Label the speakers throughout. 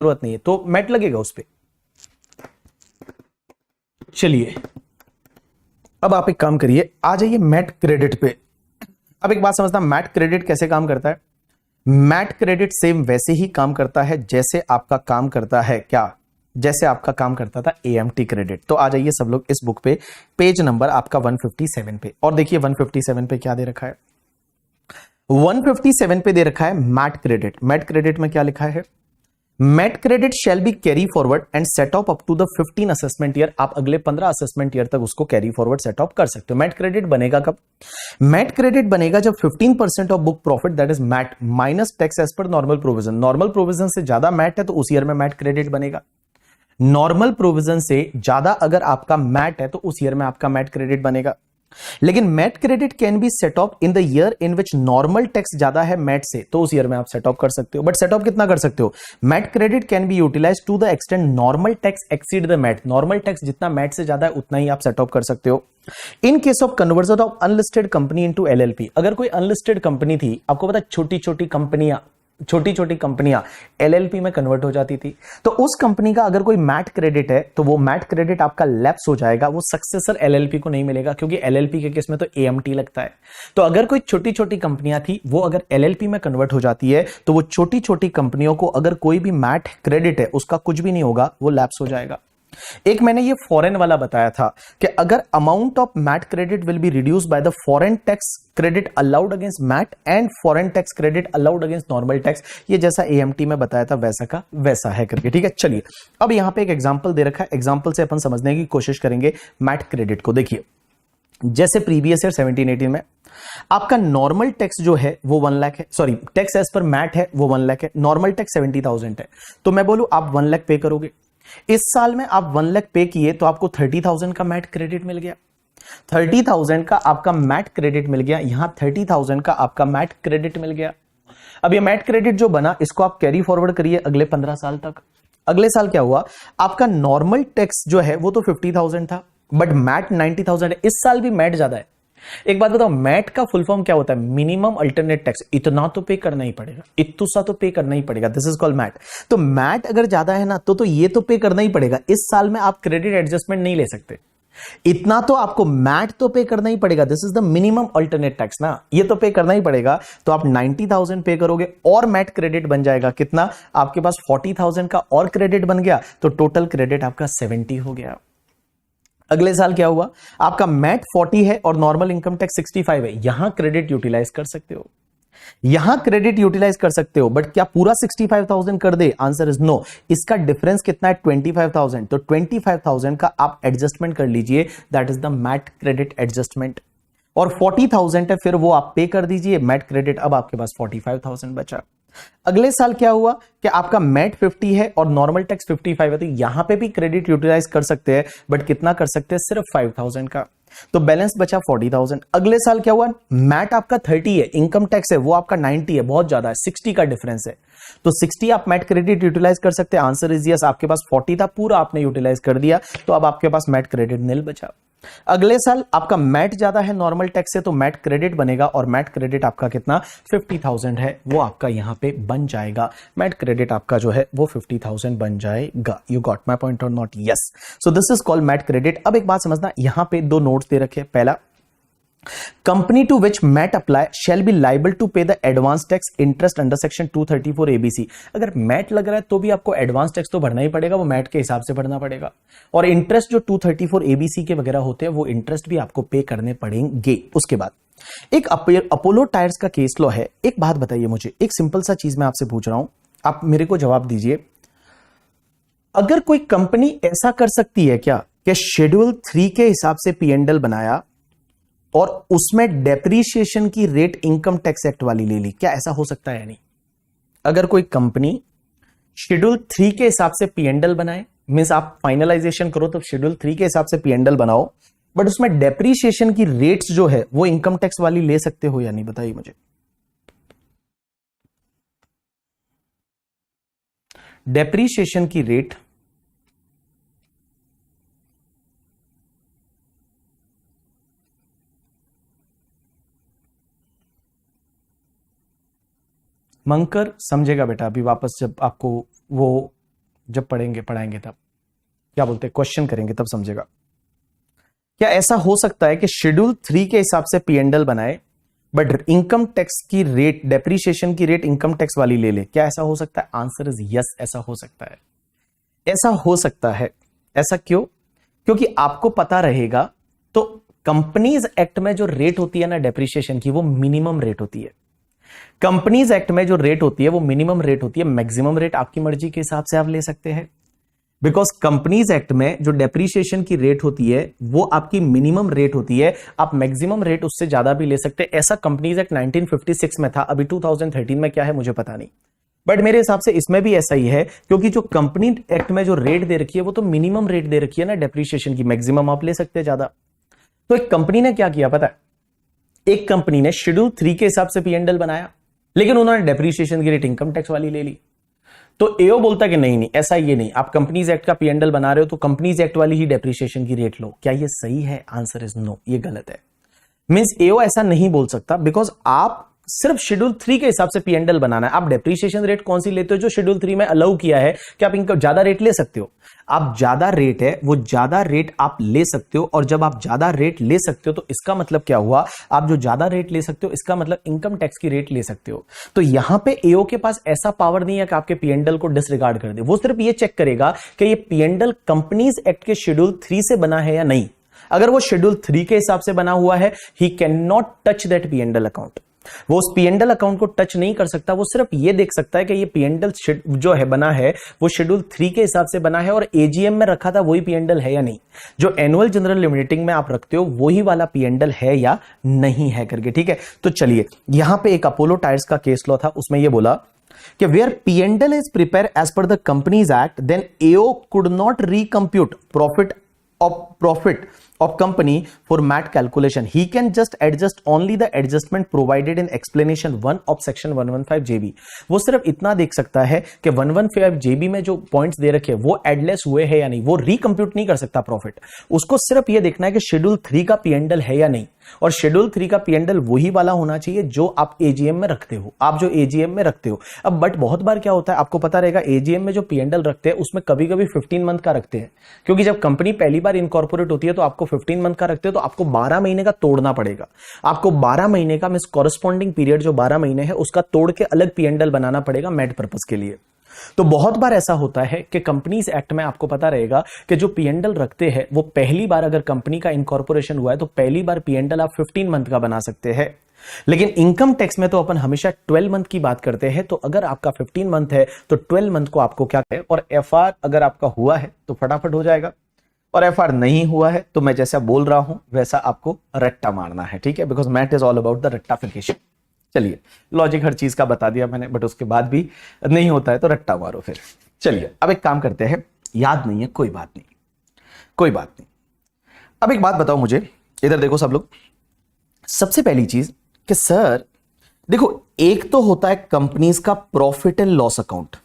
Speaker 1: जरूरत नहीं है, तो मैट लगेगा उस पर। चलिए अब आप एक काम करिए, आ जाइए मैट क्रेडिट पे। अब एक बात समझना, मैट क्रेडिट कैसे काम करता है। मैट क्रेडिट सेम वैसे ही काम करता है जैसे आपका काम करता है क्या, जैसे आपका काम करता था एएमटी क्रेडिट। तो आ जाइए सब लोग इस बुक पे, पेज नंबर आपका 157 पे, और देखिए 157 पे क्या दे रखा है। 157 पे दे रखा है मैट क्रेडिट। मैट क्रेडिट में क्या लिखा है, MAT credit shall be carry forward and set off up to the 15 assessment year. आप अगले 15 असेसमेंट ईयर तक उसको कैरी फॉरवर्ड सेट ऑफ कर सकते हो। मैट क्रेडिट बनेगा कब, मैट क्रेडिट बनेगा जब 15% of book profit that is MAT minus tax as per normal provision. Normal provision से ज्यादा मैट है तो उस ईयर में मैट क्रेडिट बनेगा। नॉर्मल प्रोविजन से ज्यादा अगर आपका मैट है तो उस ईयर में आपका मैट क्रेडिट बनेगा। लेकिन MAT credit can be set off in the year in which normal tax ज्यादा है मैट से, तो उस ईयर में आप सेट ऑफ कर सकते हो। बट सेट ऑफ कितना कर सकते हो, MAT credit can be utilize to the extend normal tax exceed the MAT. Normal tax जितना मैट से ज्यादा है उतना ही आप सेट ऑफ कर सकते हो। इन case of conversion of unlisted company into LLP, अगर कोई अनलिस्टेड कंपनी थी, आपको पता है छोटी छोटी कंपनियां एलएलपी में कन्वर्ट हो जाती थी, तो उस कंपनी का अगर कोई मैट क्रेडिट है तो वो मैट क्रेडिट आपका लैप्स हो जाएगा, वो सक्सेसर एलएलपी को नहीं मिलेगा, क्योंकि एलएलपी के केस में तो एएमटी लगता है। तो अगर कोई छोटी छोटी कंपनियां थी वो अगर एलएलपी में कन्वर्ट हो जाती है तो वो छोटी छोटी कंपनियों को अगर कोई भी मैट क्रेडिट है उसका कुछ भी नहीं होगा, वो लैप्स हो जाएगा। एक मैंने ये फॉरेन वाला बताया था कि अगर amount of MAT credit will be reduce by the foreign tax credit allowed against MAT and foreign tax credit allowed against normal tax, ये जैसा एएमटी में बताया था वैसा का वैसा है करके, ठीक है। चलिए अब यहां पे एक एग्जांपल दे रखा है, एग्जांपल से अपन समझने की कोशिश करेंगे मैट क्रेडिट को। देखिए जैसे प्रीवियस ईयर 17-18 में आपका नॉर्मल टैक्स जो है वो 1 लाख है, sorry tax as per MAT है वो 1 लाख है, नॉर्मल टैक्स 70,000 है, तो मैं बोलूं आप 1 लाख पे करोगे। इस साल में आप 1 लाख पे किए तो आपको 30,000 का मैट क्रेडिट मिल गया, 30,000 का आपका मैट क्रेडिट मिल गया, यहां 30,000 का आपका मैट क्रेडिट मिल गया। अब ये मैट क्रेडिट जो बना इसको आप कैरी फॉरवर्ड करिए अगले 15 साल तक। अगले साल क्या हुआ, आपका नॉर्मल टैक्स जो है वो तो 50,000 था बट मैट 90,000 है, इस साल भी मैट ज्यादा है। एक बात बताओ, मैट का फुल फॉर्म क्या होता है, मिनिमम अल्टरनेट टैक्स, इतना तो पे करना ही पड़ेगा, इतना सा तो पे करना ही पड़ेगा, दिस इज कॉल्ड मैट। तो मैट अगर ज्यादा है ना तो ये तो पे करना ही पड़ेगा, इस साल में आप क्रेडिट एडजस्टमेंट नहीं ले सकते, इतना तो आपको मैट तो पे करना ही पड़ेगा, this is the minimum alternate tax ना, ये तो पे करना ही पड़ेगा। तो आप 90,000 पे करोगे और मैट क्रेडिट बन जाएगा कितना, आपके पास 40,000 का और क्रेडिट बन गया, तो टोटल क्रेडिट आपका 70 हो गया। अगले साल क्या हुआ, आपका मैट 40 है और नॉर्मल इनकम टैक्स 65 है, यहां क्रेडिट यूटिलाइज कर सकते हो, यहां क्रेडिट यूटिलाइज कर सकते हो, बट क्या पूरा 65,000 कर दे, आंसर इज नो। इसका डिफरेंस कितना है 25,000, तो 25,000 का आप एडजस्टमेंट कर लीजिए, that is the MAT credit adjustment. और 40,000 है फिर वो आप पे कर दीजिए मैट क्रेडिट, अब आपके पास 45,000 बचा। अगले साल क्या हुआ कि आपका मैट 50 है और नॉर्मल टैक्स 55 है, तो यहां पे भी क्रेडिट यूटिलाइज कर सकते हैं, बट कितना कर सकते हैं, सिर्फ 5,000 का, तो बैलेंस बचा 40,000। अगले साल क्या हुआ, मैट आपका 30 है, इनकम टैक्स है वो आपका 90 है, बहुत ज्यादा है, 60 का डिफरेंस है, तो 60 आप मैट क्रेडिट यूटिलाइज कर सकते हैं, आंसर इज यस। आपके पास 40 था पूरा आपने यूटिलाइज कर दिया, तो अब आपके पास मैट क्रेडिट नील बचा। अगले साल आपका मैट ज्यादा है नॉर्मल टैक्स से, तो मैट क्रेडिट बनेगा और मैट क्रेडिट आपका कितना 50,000 है, वो आपका यहां पे बन जाएगा, मैट क्रेडिट आपका जो है वो 50,000 बन जाएगा। यू गॉट माई पॉइंट और not, yes. So this is called MAT credit. अब एक बात समझना, यहां पे दो नोट्स दे रखे, पहला company to which MAT apply shall be liable to pay the advance tax interest under section 234 ABC. अगर मैट लग रहा है तो भी आपको एडवांस टैक्स तो भरना ही पड़ेगा, वो मैट के हिसाब से भरना पड़ेगा, और इंटरेस्ट जो 234 एबीसी के वगैरह होते हैं वो इंटरेस्ट भी आपको पे करने पड़ेंगे। उसके बाद एक अपोलो टायर्स का केस लॉ है। एक बात बताइए मुझे, एक सिंपल सा चीज मैं आपसे पूछ रहा हूं, आप मेरे को जवाब दीजिए, अगर कोई कंपनी ऐसा कर सकती है क्या कि शेड्यूल 3 के हिसाब से पीएनडल बनाया और उसमें डेप्रीशिएशन की रेट इनकम टैक्स एक्ट वाली ले ली, क्या ऐसा हो सकता है या नहीं? अगर कोई कंपनी शेड्यूल 3 के हिसाब से पीएनडल बनाए, मींस आप फाइनलाइजेशन करो तो शेड्यूल 3 के हिसाब से पीएनडल बनाओ, बट उसमें डेप्रीशिएशन की रेट्स जो है वो इनकम टैक्स वाली ले सकते हो या नहीं, बताइए मुझे। डेप्रीशिएशन की रेट मंकर समझेगा बेटा, अभी वापस जब आपको वो जब पढ़ाएंगे तब क्या बोलते हैं, क्वेश्चन करेंगे तब समझेगा। क्या ऐसा हो सकता है कि शेड्यूल 3 के हिसाब से P&L बनाए बट इनकम टैक्स की रेट, डेप्रीशिएशन की रेट इनकम टैक्स वाली ले ले? क्या ऐसा हो सकता है? आंसर इज यस, ऐसा हो सकता है। ऐसा हो सकता है। ऐसा क्यों? क्योंकि आपको पता रहेगा तो कंपनीज एक्ट में जो रेट होती है ना डेप्रीशिएशन की, वो मिनिमम रेट होती है। कंपनीज एक्ट में जो रेट होती है वो मिनिमम रेट होती है। मैक्सिमम रेट आपकी मर्जी के हिसाब से आप ले सकते हैं, बिकॉज कंपनीज एक्ट में जो डेप्रीशिएशन की रेट होती है वो आपकी मिनिमम रेट होती है। आप मैक्सिमम रेट उससे ज्यादा भी ले सकते हैं। ऐसा कंपनीज एक्ट 1956 में था, अभी 2013 में क्या है मुझे पता नहीं, बट मेरे हिसाब से इसमें भी ऐसा ही है, क्योंकि जो कंपनी एक्ट में जो रेट दे रखी है वो तो मिनिमम रेट दे रखी है ना डेप्रीशिएशन की, मैक्सिमम आप ले सकते हैं ज्यादा। तो एक कंपनी ने क्या किया पता है, एक कंपनी ने शेड्यूल 3 के हिसाब से P&L बनाया, लेकिन उन्होंने डेप्रीशिएशन की रेट इनकम टैक्स वाली ले ली। तो एओ बोलता कि नहीं ऐसा ये नहीं, आप कंपनीज एक्ट का P&L बना रहे हो तो कंपनीज एक्ट वाली ही डेप्रीशिएशन की रेट लो। क्या ये सही है? आंसर इज नो, ये गलत है। मींस एओ ऐसा नहीं बोल सकता, बिकॉज आप सिर्फ शेड्यूल 3 के हिसाब से P&L बनाना है। आप डेप्रीशिएशन रेट कौन सी लेते हो? जो शेड्यूल 3 में अलाउ किया है कि आप इनका ज्यादा रेट ले सकते हो। आप ज्यादा रेट है वो ज्यादा रेट आप ले सकते हो, और जब आप ज्यादा रेट ले सकते हो तो इसका मतलब क्या हुआ, आप जो ज्यादा रेट ले सकते हो इसका मतलब इनकम टैक्स की रेट ले सकते हो। तो यहां पे एओ के पास ऐसा पावर नहीं है कि आपके P&L को डिसरिगार्ड कर दे। वो सिर्फ ये चेक करेगा कि ये P&L कंपनीज एक्ट के शेड्यूल 3 से बना है या नहीं। अगर वो शेड्यूल 3 के हिसाब से बना हुआ है, he can not touch that P&L account. वो उस P&L अकाउंट को टच नहीं कर सकता। वो सिर्फ ये देख सकता है कि ये P&L जो है बना है वो शेड्यूल 3 के हिसाब से बना है, और एजीएम में रखा था वही P&L है या नहीं, जो एनुअल जनरल लिमिटिंग में आप रखते हो वही वाला P&L है या नहीं है करके। ठीक है, तो चलिए यहां पे एक अपोलो टायर्स का केस लॉ था, उसमें यह बोला कि where P&L is prepare as per the companies act, then AO could not recompute profit of company for MAT calculation. He can just adjust only the adjustment provided in explanation 1 of section 115 JB. वो सिर्फ इतना देख सकता है कि 115 JB में जो points दे रखे हैं वो एडलेस हुए हैं या नहीं। वो रिकम्प्यूट नहीं कर सकता प्रॉफिट। उसको सिर्फ ये देखना है कि शेड्यूल 3 का P&L है या नहीं, और शेड्यूल 3 का P&L वही वाला होना चाहिए जो आप एजीएम में रखते हो, अब बट बहुत बार क्या होता है आपको पता रहेगा, एजीएम में जो P&L रखते हैं उसमें कभी कभी 15 मंथ का रखते हैं, क्योंकि जब कंपनी पहली बार इनकॉर्पोरेट होती है तो आपको 15 मंथ का रखते हैं, तो आपको 12 महीने का तोड़ना पड़ेगा। आपको 12 महीने का मींस कॉरेस्पॉन्डिंग पीरियड जो 12 महीने है उसका तोड़ के अलग P&L बनाना पड़ेगा मैट पर्पस के लिए। तो बहुत बार ऐसा होता है कि कंपनीज एक्ट में आपको पता रहेगा कि जो P&L रखते हैं वो पहली बार अगर कंपनी का इनकॉर्पोरेशन हुआ है तो पहली बार P&L आप 15 मंथ का बना सकते हैं, लेकिन इनकम टैक्स में तो अपन हमेशा 12 मंथ की बात करते हैं। तो अगर आपका 15 मंथ है तो 12 मंथ को आपको क्या है, और एफआर अगर आपका हुआ है तो फटाफट हो जाएगा, और एफआर नहीं हुआ है तो मैं जैसा बोल रहा हूं वैसा आपको रट्टा मारना है। ठीक है, because math is all about the रट्टाफिकेशन। चलिए लॉजिक हर चीज का बता दिया मैंने, बट उसके बाद भी नहीं होता है तो रट्टा मारो फिर। चलिए अब एक काम करते हैं, याद नहीं है कोई बात नहीं। अब एक बात बताओ मुझे, इधर देखो सब लोग। सबसे पहली चीज कि सर देखो, एक तो होता है कंपनीज का प्रॉफिट एंड लॉस अकाउंट,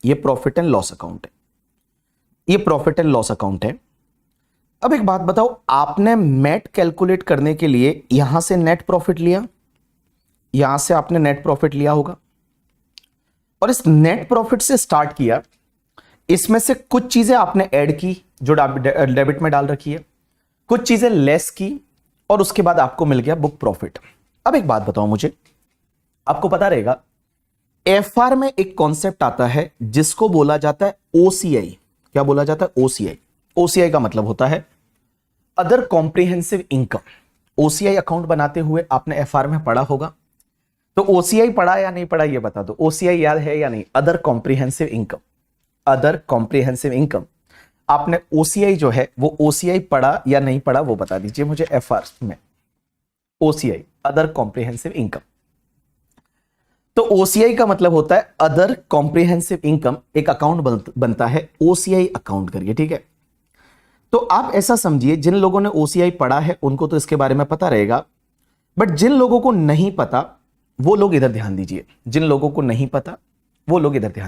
Speaker 1: ये प्रॉफिट एंड लॉस अकाउंट है, अब एक बात बताओ, आपने मैट कैलकुलेट करने के लिए यहां से नेट प्रॉफिट लिया, यहां से आपने नेट प्रॉफिट लिया होगा, और इस नेट प्रॉफिट से स्टार्ट किया, इसमें से कुछ चीजें आपने ऐड की जो डेबिट में डाल रखी है, कुछ चीजें लेस की, और उसके बाद आपको मिल गया बुक प्रॉफिट। अब एक बात बताओ मुझे, आपको पता रहेगा एफआर में एक कॉन्सेप्ट आता है जिसको बोला जाता है ओसीआई। क्या बोला जाता है? ओसीआई। ओसीआई का मतलब होता है other comprehensive income. OCI account बनाते हुए आपने एफआर में पढ़ा होगा, तो ओसीआई पढ़ा या नहीं पढ़ा ये बता दो। ओसीआई याद है या नहीं? Other comprehensive income. आपने ओसीआई जो है वो ओसीआई पढ़ा या नहीं पढ़ा वो बता दीजिए मुझे। एफआर में ओसीआई अदर कॉम्प्रिहेंसिव इनकम, तो ओसीआई का मतलब होता है अदर कॉम्प्रिहेंसिव इनकम। एक अकाउंट बनता है ओसीआई अकाउंट करिए, ठीक है। तो आप ऐसा समझिए, जिन लोगों ने ओसीआई पढ़ा है उनको तो इसके बारे में पता रहेगा, बट जिन लोगों को नहीं पता वो लोग इधर ध्यान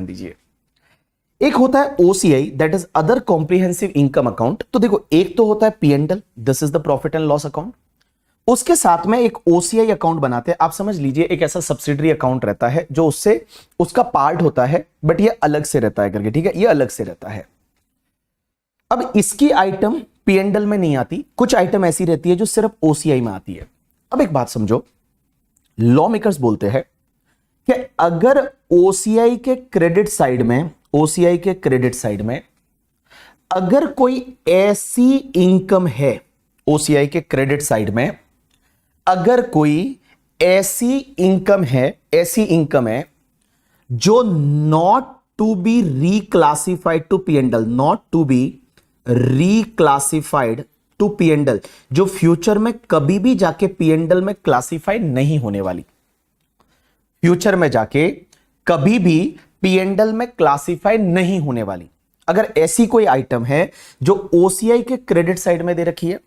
Speaker 1: दीजिए। एक होता है OCI, that is other comprehensive income account. तो देखो, एक तो होता है P&L, this is the profit and loss account. उसके साथ में एक ओसीआई अकाउंट बनाते हैं। आप समझ लीजिए एक ऐसा सब्सिडरी अकाउंट रहता है जो उससे उसका पार्ट होता है, बट ये अलग से रहता है करके, ठीक है, ये अलग से रहता है। अब इसकी आइटम पीएनडल में नहीं आती, कुछ आइटम ऐसी रहती है जो सिर्फ ओसीआई में आती है। अब एक बात समझो, लॉ मेकर्स बोलते हैं कि अगर ओसीआई के क्रेडिट साइड में, ओसीआई के क्रेडिट साइड में अगर कोई ऐसी इनकम है, ओसीआई के क्रेडिट साइड में अगर कोई ऐसी इनकम है, ऐसी इनकम है जो not to be reclassified to P and L, not to be reclassified to P and L, जो फ्यूचर में कभी भी जाके पीएनडल में क्लासिफाइड नहीं होने वाली, फ्यूचर में जाके कभी भी पीएनडल में क्लासिफाइड नहीं होने वाली, अगर ऐसी कोई आइटम है जो ओसीआई के क्रेडिट साइड में दे रखी है,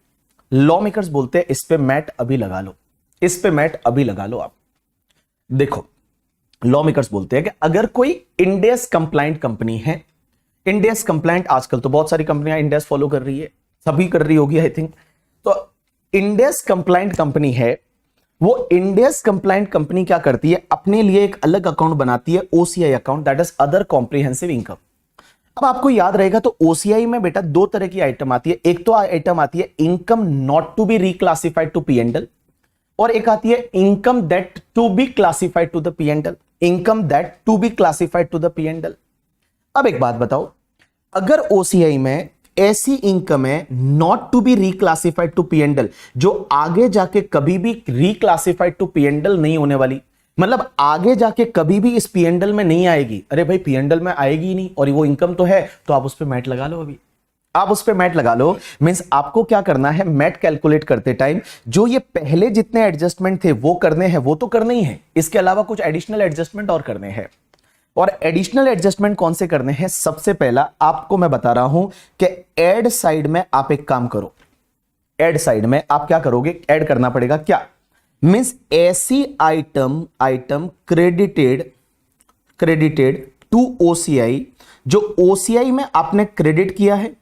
Speaker 1: लॉ मेकर्स बोलते हैं इस पे मैट अभी लगा लो, इस पे मैट अभी लगा लो। आप देखो, लॉ मेकर्स बोलते हैं कि अगर कोई इंडेस कंप्लाइंट कंपनी है, इंडेस कंप्लाइंट आजकल तो बहुत सारी कंपनियां इंडेस फॉलो कर रही है, सभी कर रही होगी आई थिंक, तो इंडेस कंप्लाइंट कंपनी है, वो इंडेस कंप्लाइंट कंपनी क्या करती है, अपने लिए एक अलग अकाउंट बनाती है, OCI account, that is other comprehensive income. अब आपको याद रहेगा तो ओसीआई में बेटा दो तरह की आइटम आती है, एक तो आइटम आती है income not to be reclassified to P and L, और एक आती है income that to be classified to the P and L, income that to be classified to the P and L. अब एक बात बताओ, अगर ओसीआई में ऐसी इनकम है not to be reclassified to P and L, जो आगे जाके कभी भी रिक्लासिफाइड टू पीएनडल नहीं होने वाली, मतलब आगे जाके कभी भी इस पीएनडल में नहीं आएगी, अरे भाई पीएनडल में आएगी ही नहीं और वो इनकम तो है, तो आप उस पर मैट लगा लो, अभी आप उस पर मैट लगा लो। मींस आपको क्या करना है, मैट कैलकुलेट करते टाइम जो ये पहले जितने एडजस्टमेंट थे वो करने हैं, वो तो करने ही है, इसके अलावा कुछ एडिशनल एडजस्टमेंट और करने हैं। और एडिशनल एडजस्टमेंट कौन से करने हैं, सबसे पहला आपको मैं बता रहा हूं कि एड साइड में आप एक काम करो, एड साइड में आप क्या करोगे, ऐड करना पड़ेगा क्या, मींस ऐसी आइटम क्रेडिटेड टू ओसीआई, जो ओसीआई में आपने क्रेडिट किया है,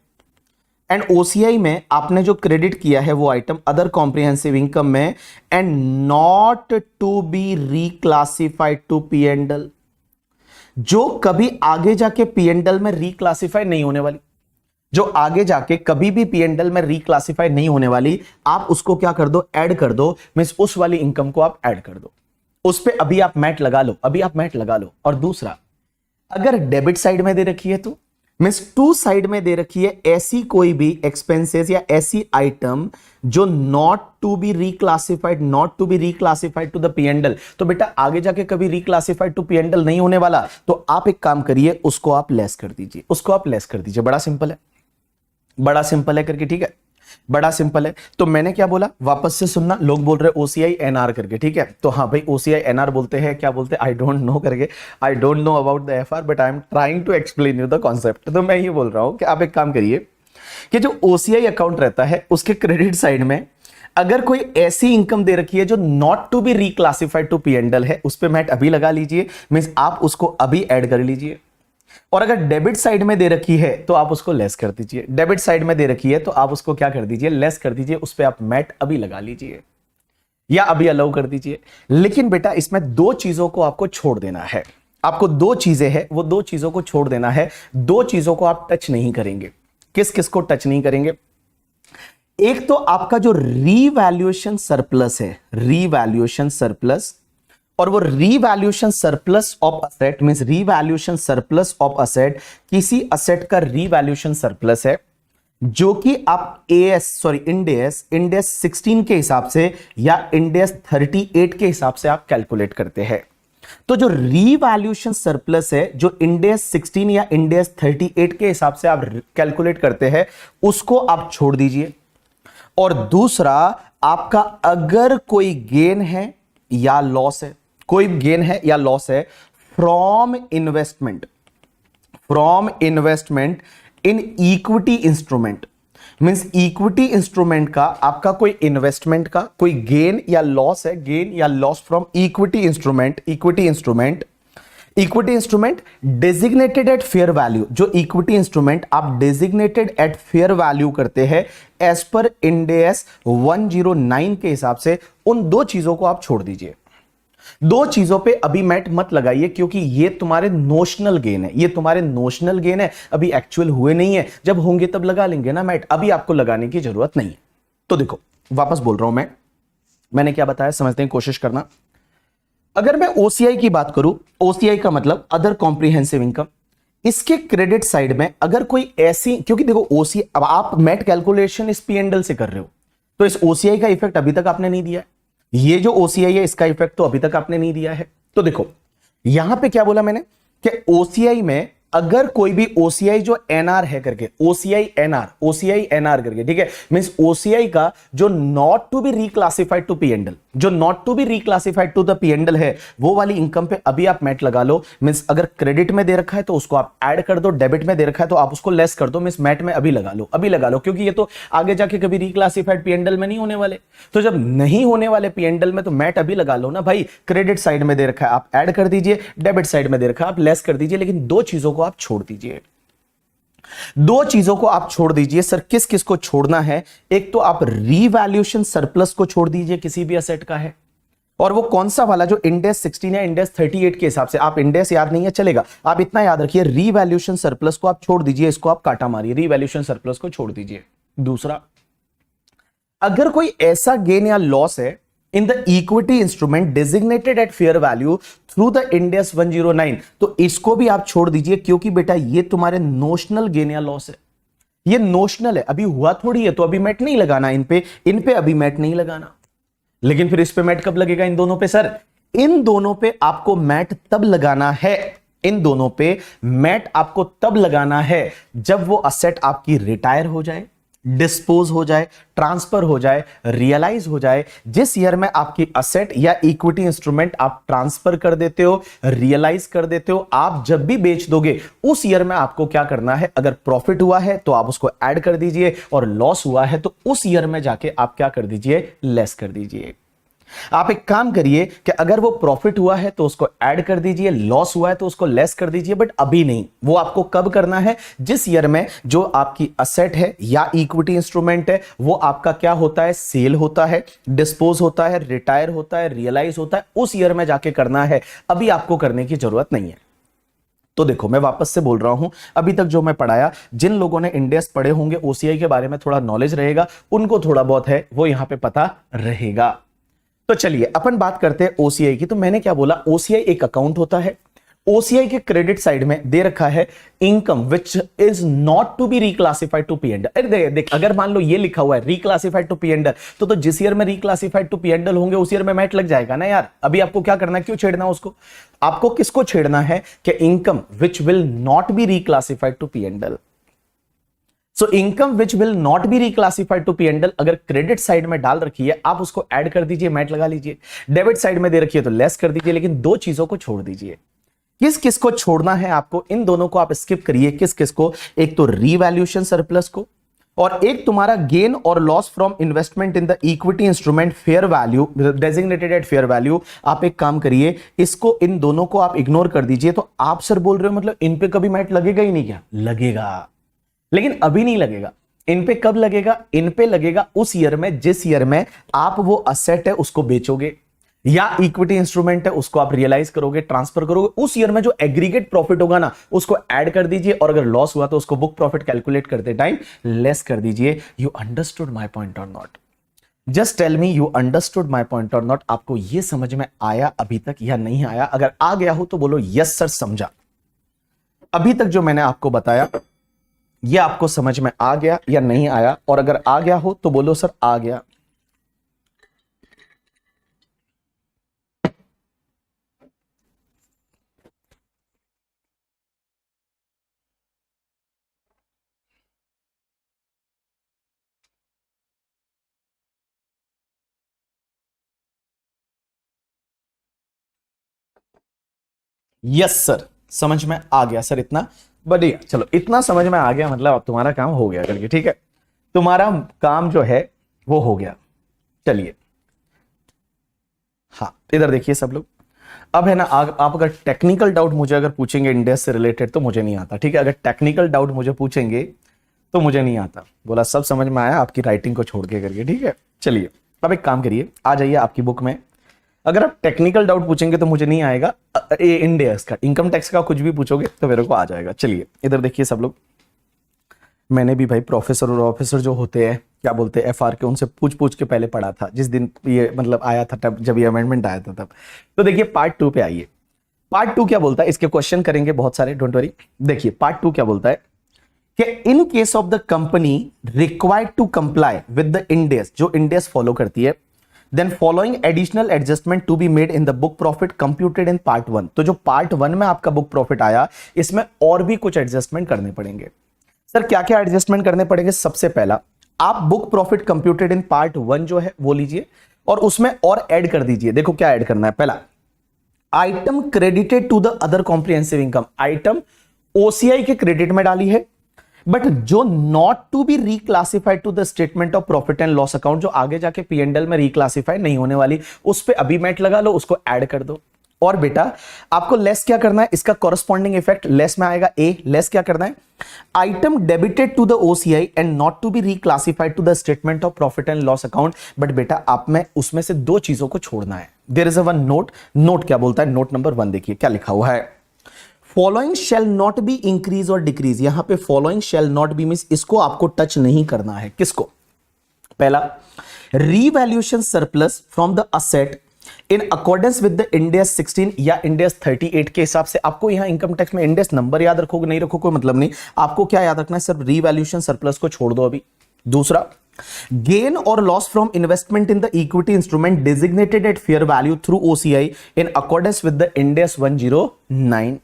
Speaker 1: एंड ओसीआई में आपने जो क्रेडिट किया है वो आइटम अदर कॉम्प्रिहेंसिव इनकम में, and not to be reclassified to P and L, जो कभी आगे जाके पीएनडल में रिक्लासिफाई नहीं होने वाली, जो आगे जाके कभी भी पीएनडल में रिक्लासिफाई नहीं होने वाली, आप उसको क्या कर दो, ऐड कर दो, मींस उस वाली इनकम को आप ऐड कर दो, उस पे अभी आप मैट लगा लो, अभी आप मैट लगा लो। और दूसरा, अगर डेबिट साइड में दे रखी है तो मींस टू साइड में दे रखी है ऐसी कोई भी एक्सपेंसेस या ऐसी आइटम जो not to be reclassified, not to be reclassified to the P and L, तो बेटा आगे जाके कभी रिक्लासिफाइड टू पीएनडल नहीं होने वाला, तो आप एक काम करिए, उसको आप लेस कर दीजिए, उसको आप लेस कर दीजिए। बड़ा सिंपल है, बड़ा सिंपल है करके, ठीक है, बड़ा सिंपल है। तो मैंने क्या बोला, वापस से सुनना, लोग बोल रहे ओसीआई एनआर करके, ठीक है, तो हाँ भाई ओसीआई एनआर बोलते हैं, क्या बोलते हैं, आई डोंट नो करके, I don't know about the FR, but I am trying to explain you the concept. तो मैं ये बोल रहा हूं कि आप एक काम करिए कि जो ओसीआई अकाउंट रहता है उसके क्रेडिट साइड में अगर कोई ऐसी इनकम दे रखी है जो not to be reclassified to P and L है, उस पर मैट अभी लगा लीजिए, मींस आप उसको अभी ऐड कर लीजिए। और अगर डेबिट साइड में दे रखी है तो आप उसको लेस कर दीजिए, डेबिट साइड में दे रखी है तो आप उसको क्या कर दीजिए, लेस कर दीजिए, उस पर आप मैट अभी लगा लीजिए या अभी अलाउ कर दीजिए। लेकिन बेटा इसमें दो चीजों को आपको छोड़ देना है, आपको दो चीजें हैं, वो दो चीजों को छोड़ देना है, दो चीजों को आप टच नहीं करेंगे। किस किस को टच नहीं करेंगे, एक तो आपका जो रीवैल्यूएशन सरप्लस है, रीवैल्यूएशन सरप्लस, और वो revaluation surplus of asset means revaluation surplus of asset, किसी असेट का रीवैल्यूएशन सरप्लस है जो कि आप इंडेस 16 के हिसाब से या इंडेस 38 के हिसाब से आप कैलकुलेट करते हैं। तो जो रीवैल्यूएशन सरप्लस है, जो इंडेस 16 या इंडेस 38 के हिसाब से आप कैलकुलेट करते हैं, उसको आप छोड़ दीजिए। और दूसरा, आपका अगर कोई गेन है या लॉस है, कोई गेन है या लॉस है from investment in equity instrument, means equity instrument का आपका कोई इन्वेस्टमेंट का कोई गेन या लॉस है, गेन या loss from equity instrument, equity instrument designated at fair value, जो इक्विटी इंस्ट्रूमेंट आप डेजिग्नेटेड एट फेयर वैल्यू करते हैं एज पर इंड एस 109 के हिसाब से, उन दो चीजों को आप छोड़ दीजिए। दो चीजों पे अभी मैट मत लगाइए, क्योंकि ये तुम्हारे नोशनल गेन है, ये तुम्हारे नोशनल गेन है, अभी एक्चुअल हुए नहीं है, जब होंगे तब लगा लेंगे ना मैट, अभी आपको लगाने की जरूरत नहीं है। तो देखो वापस बोल रहा हूं मैंने क्या बताया, समझने की कोशिश करना। अगर मैं ओसीआई की बात करूं, ओसीआई का मतलब अदर कॉम्प्रिहेंसिव इनकम, इसके क्रेडिट साइड में अगर कोई ऐसी, क्योंकि देखो ओसीआई, अब आप मैट कैलकुलेशन इस पीएनडल से कर रहे हो, तो इस ओसीआई का इफेक्ट अभी तक आपने नहीं दिया है, ये जो ओसीआई है इसका इफेक्ट तो अभी तक आपने नहीं दिया है। तो देखो यहां पे क्या बोला मैंने कि ओसीआई में अगर कोई भी ओसीआई जो एनआर है करके, ओसीआई एनआर करके, ठीक है, मींस ओसीआई का जो not to be reclassified to P and L, जो not to be reclassified to the P and L है, वो वाली इनकम पे अभी आप मैट लगा लो। मींस अगर क्रेडिट में दे रखा है तो उसको आप ऐड कर दो, डेबिट में दे रखा है तो आप उसको लेस कर दो, मींस मैट में अभी लगा लो, अभी लगा लो, क्योंकि ये तो आगे जाके कभी रिक्लासिफाइड पीएनडल में नहीं होने वाले। तो जब नहीं होने वाले पीएनडल में तो मैट अभी लगा लो ना भाई। क्रेडिट साइड में दे रखा है आप ऐड कर दीजिए, डेबिट साइड में दे रखा है आप लेस कर दीजिए, लेकिन दो चीजों को आप छोड़ दीजिए, दो चीजों को आप छोड़ दीजिए। सर किस किस को छोड़ना है? एक तो आप रीवैल्यूएशन सरप्लस को छोड़ दीजिए, किसी भी असेट का है, और वो कौन सा वाला, जो इंडेस 16 या इंडेस 38 के हिसाब से, आप इंडेस याद नहीं है चलेगा, आप इतना याद रखिए रीवैल्यूएशन सरप्लस को आप छोड़ दीजिए, इसको आप काटा मारिए, रीवैल्यूएशन सरप्लस को छोड़ दीजिए। दूसरा, अगर कोई ऐसा गेन या लॉस है in the equity instrument designated at fair value through the Ind AS 109, तो इसको भी आप छोड़ दीजिए, क्योंकि बेटा ये तुम्हारे नोशनल गेन या लॉस है, ये नोशनल है, अभी हुआ थोड़ी है, तो अभी मैट नहीं लगाना इन पे अभी मैट नहीं लगाना। लेकिन फिर इस पे मैट कब लगेगा? इन दोनों पे सर, इन दोनों पे आपको मैट तब लगाना है, इन दोनों पे मैट आपको तब लगाना है जब वो असेट आपकी रिटायर हो जाए, डिस्पोज हो जाए, ट्रांसफर हो जाए, रियलाइज हो जाए। जिस ईयर में आपकी असेट या इक्विटी इंस्ट्रूमेंट आप ट्रांसफर कर देते हो, रियलाइज कर देते हो, आप जब भी बेच दोगे उस ईयर में आपको क्या करना है? अगर प्रॉफिट हुआ है तो आप उसको ऐड कर दीजिए, और लॉस हुआ है तो उस ईयर में जाके आप क्या कर दीजिए? लेस कर दीजिए। आप एक काम करिए कि अगर वो प्रॉफिट हुआ है तो उसको ऐड कर दीजिए, लॉस हुआ है तो उसको लेस कर दीजिए, बट अभी नहीं। वो आपको कब करना है? जिस ईयर में जो आपकी असेट है या इक्विटी इंस्ट्रूमेंट है वो आपका क्या होता है? सेल होता है, डिस्पोज होता है, रिटायर होता है, रियलाइज होता है, उस ईयर में जाके करना है, अभी आपको करने की जरूरत नहीं है। तो देखो मैं वापस से बोल रहा हूं, अभी तक जो मैं पढ़ाया, जिन लोगों ने इंडेस पढ़े होंगे, ओसीआई के बारे में थोड़ा नॉलेज रहेगा, उनको थोड़ा बहुत है वो यहां पे पता रहेगा। तो चलिए अपन बात करते हैं ओसीआई की। तो मैंने क्या बोला? ओसीआई एक अकाउंट होता है, ओसीआई के क्रेडिट साइड में दे रखा है income which is not to be reclassified to P and L. अरे देख, अगर मान लो ये लिखा हुआ है रिक्लासिफाइड टू पीएनडल, तो जिस ईयर में रिक्लासिफाइड टू पीएनडल होंगे उस ईयर में मैट लग जाएगा ना यार। अभी आपको क्या करना है? क्यों छेड़ना उसको? आपको किसको छेड़ना है? कि income which will not be reclassified to P and L. So income which will not be reclassified to P and L अगर क्रेडिट साइड में डाल रखी है, आप उसको ऐड कर दीजिए, मैट लगा लीजिए। डेबिट साइड में दे रखी है तो लेस कर दीजिए, लेकिन दो चीजों को छोड़ दीजिए। किस किस को छोड़ना है आपको? इन दोनों को आप स्किप करिए। किस किस को? एक तो रीवैल्यूएशन सरप्लस को, और एक तुम्हारा गेन और loss from investment in the equity instrument fair value designated at fair value. आप एक काम करिए, इसको, इन दोनों को आप इग्नोर कर दीजिए। तो आप सर बोल रहे हो मतलब इन पे कभी मैट लगेगा ही नहीं? क्या लगेगा, लेकिन अभी नहीं लगेगा। इन पे कब लगेगा? इन पे लगेगा उस ईयर में जिस ईयर में आप वो असेट है उसको बेचोगे, या इक्विटी इंस्ट्रूमेंट है उसको आप रियलाइज करोगे, ट्रांसफर करोगे। उस ईयर में जो एग्रीगेट प्रॉफिट होगा ना उसको ऐड कर दीजिए, और अगर लॉस हुआ तो उसको बुक प्रॉफिट कैलकुलेट करते टाइम लेस कर दीजिए। यू अंडरस्टूड माई पॉइंट और not? Just tell me you understood my point और नॉट? आपको यह समझ में आया अभी तक या नहीं आया? अगर आ गया हो तो बोलो यस सर समझा। अभी तक जो मैंने आपको बताया ये आपको समझ में आ गया या नहीं आया? और अगर आ गया हो तो बोलो सर आ गया। यस सर समझ में आ गया सर, इतना बढ़िया। चलो इतना समझ में आ गया मतलब अब तुम्हारा काम हो गया करके, ठीक है? तुम्हारा काम जो है वो हो गया। चलिए हाँ इधर देखिए सब लोग, अब है ना, आप अगर टेक्निकल डाउट मुझे अगर पूछेंगे इंडिया से रिलेटेड तो मुझे नहीं आता, ठीक है। अगर टेक्निकल डाउट मुझे पूछेंगे तो मुझे नहीं आता। बोला सब समझ में आया आपकी राइटिंग को छोड़ के करके, ठीक है। चलिए अब एक काम करिए, आ जाइए आपकी बुक में। अगर आप टेक्निकल डाउट पूछेंगे तो मुझे नहीं आएगा, इंडिया का इनकम टैक्स का कुछ भी पूछोगे तो मेरे को आ जाएगा। चलिए इधर देखिए सब लोग, मैंने भी भाई प्रोफेसर और ऑफिसर जो होते हैं, क्या बोलते हैं, एफआर के, उनसे पूछ पूछ के पहले पढ़ा था जिस दिन ये मतलब आया था, तब जब ये अमेंडमेंट आया था तब। तो देखिए पार्ट 2 पे आइए। पार्ट 2 क्या बोलता है, इसके क्वेश्चन करेंगे बहुत सारे, डोंट वरी। देखिए पार्ट 2 क्या बोलता है कि in case of the company required to comply with the Ind AS, जो इंडेस फॉलो करती है, then following additional adjustment to be made in the book profit computed in part 1। तो जो पार्ट 1 में आपका बुक प्रॉफिट आया, इसमें और भी कुछ एडजस्टमेंट करने पड़ेंगे। सर क्या क्या एडजस्टमेंट करने पड़ेंगे? सबसे पहला, आप book profit computed in part 1 जो है वो लीजिए और उसमें और ऐड कर दीजिए। देखो क्या ऐड करना है, पहला item credited to the other comprehensive income, item OCI के क्रेडिट में डाली है, बट जो not to be reclassified to the statement of profit and loss account, जो आगे जाके पी&एल में रिक्लासिफाई नहीं होने वाली, उस पे अभी मैट लगा लो, उसको ऐड कर दो। और बेटा आपको लेस क्या करना है, इसका कॉरस्पॉन्डिंग इफेक्ट लेस में आएगा। ए लेस क्या करना है, item debited to the OCI and not to be reclassified to the statement of profit and loss account, but बेटा आप में उसमें से दो चीजों को छोड़ना है। There is a one note, note क्या बोलता है, नोट नंबर 1 देखिए क्या लिखा हुआ है, following shall not be increase और डिक्रीज। यहां पे following shall not be means इसको आपको टच नहीं करना है। किसको? पहला, revaluation surplus from the asset in accordance with the इंडेस 16 या इंडेस 38 के हिसाब से। आपको यहां इनकम टैक्स में इंडेस नंबर याद रखोगे नहीं रखो कोई मतलब नहीं, आपको क्या याद रखना है, सिर्फ रीवैल्यूएशन सरप्लस को छोड़ दो अभी। दूसरा, गेन और loss from investment in the equity instrument designated at fair value through OCI in accordance with the इंडेस 109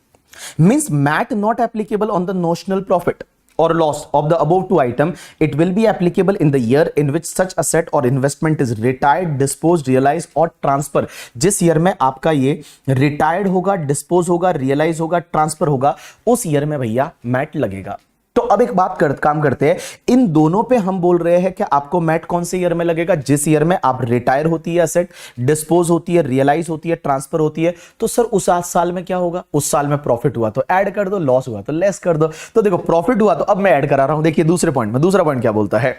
Speaker 1: means MAT not applicable on the notional profit or loss of the above two item. It will be applicable in the year in which such asset or investment is retired, disposed, realized और transfer। जिस year में आपका ये retired होगा, dispose होगा, realise होगा, transfer होगा, उस ईयर में भैया मैट लगेगा। तो अब एक बात काम करते हैं, इन दोनों पे हम बोल रहे हैं कि आपको मैट कौन से ईयर में लगेगा, जिस ईयर में आप रिटायर होती है एसेट, डिस्पोज होती है, रियलाइज होती है, ट्रांसफर होती है। तो सर उस साल में क्या होगा, उस साल में प्रॉफिट हुआ तो ऐड कर दो, लॉस हुआ तो लेस कर दो। तो देखो प्रॉफिट हुआ तो अब मैं ऐड करा रहा हूं। देखिए दूसरे पॉइंट में, दूसरा पॉइंट क्या बोलता है,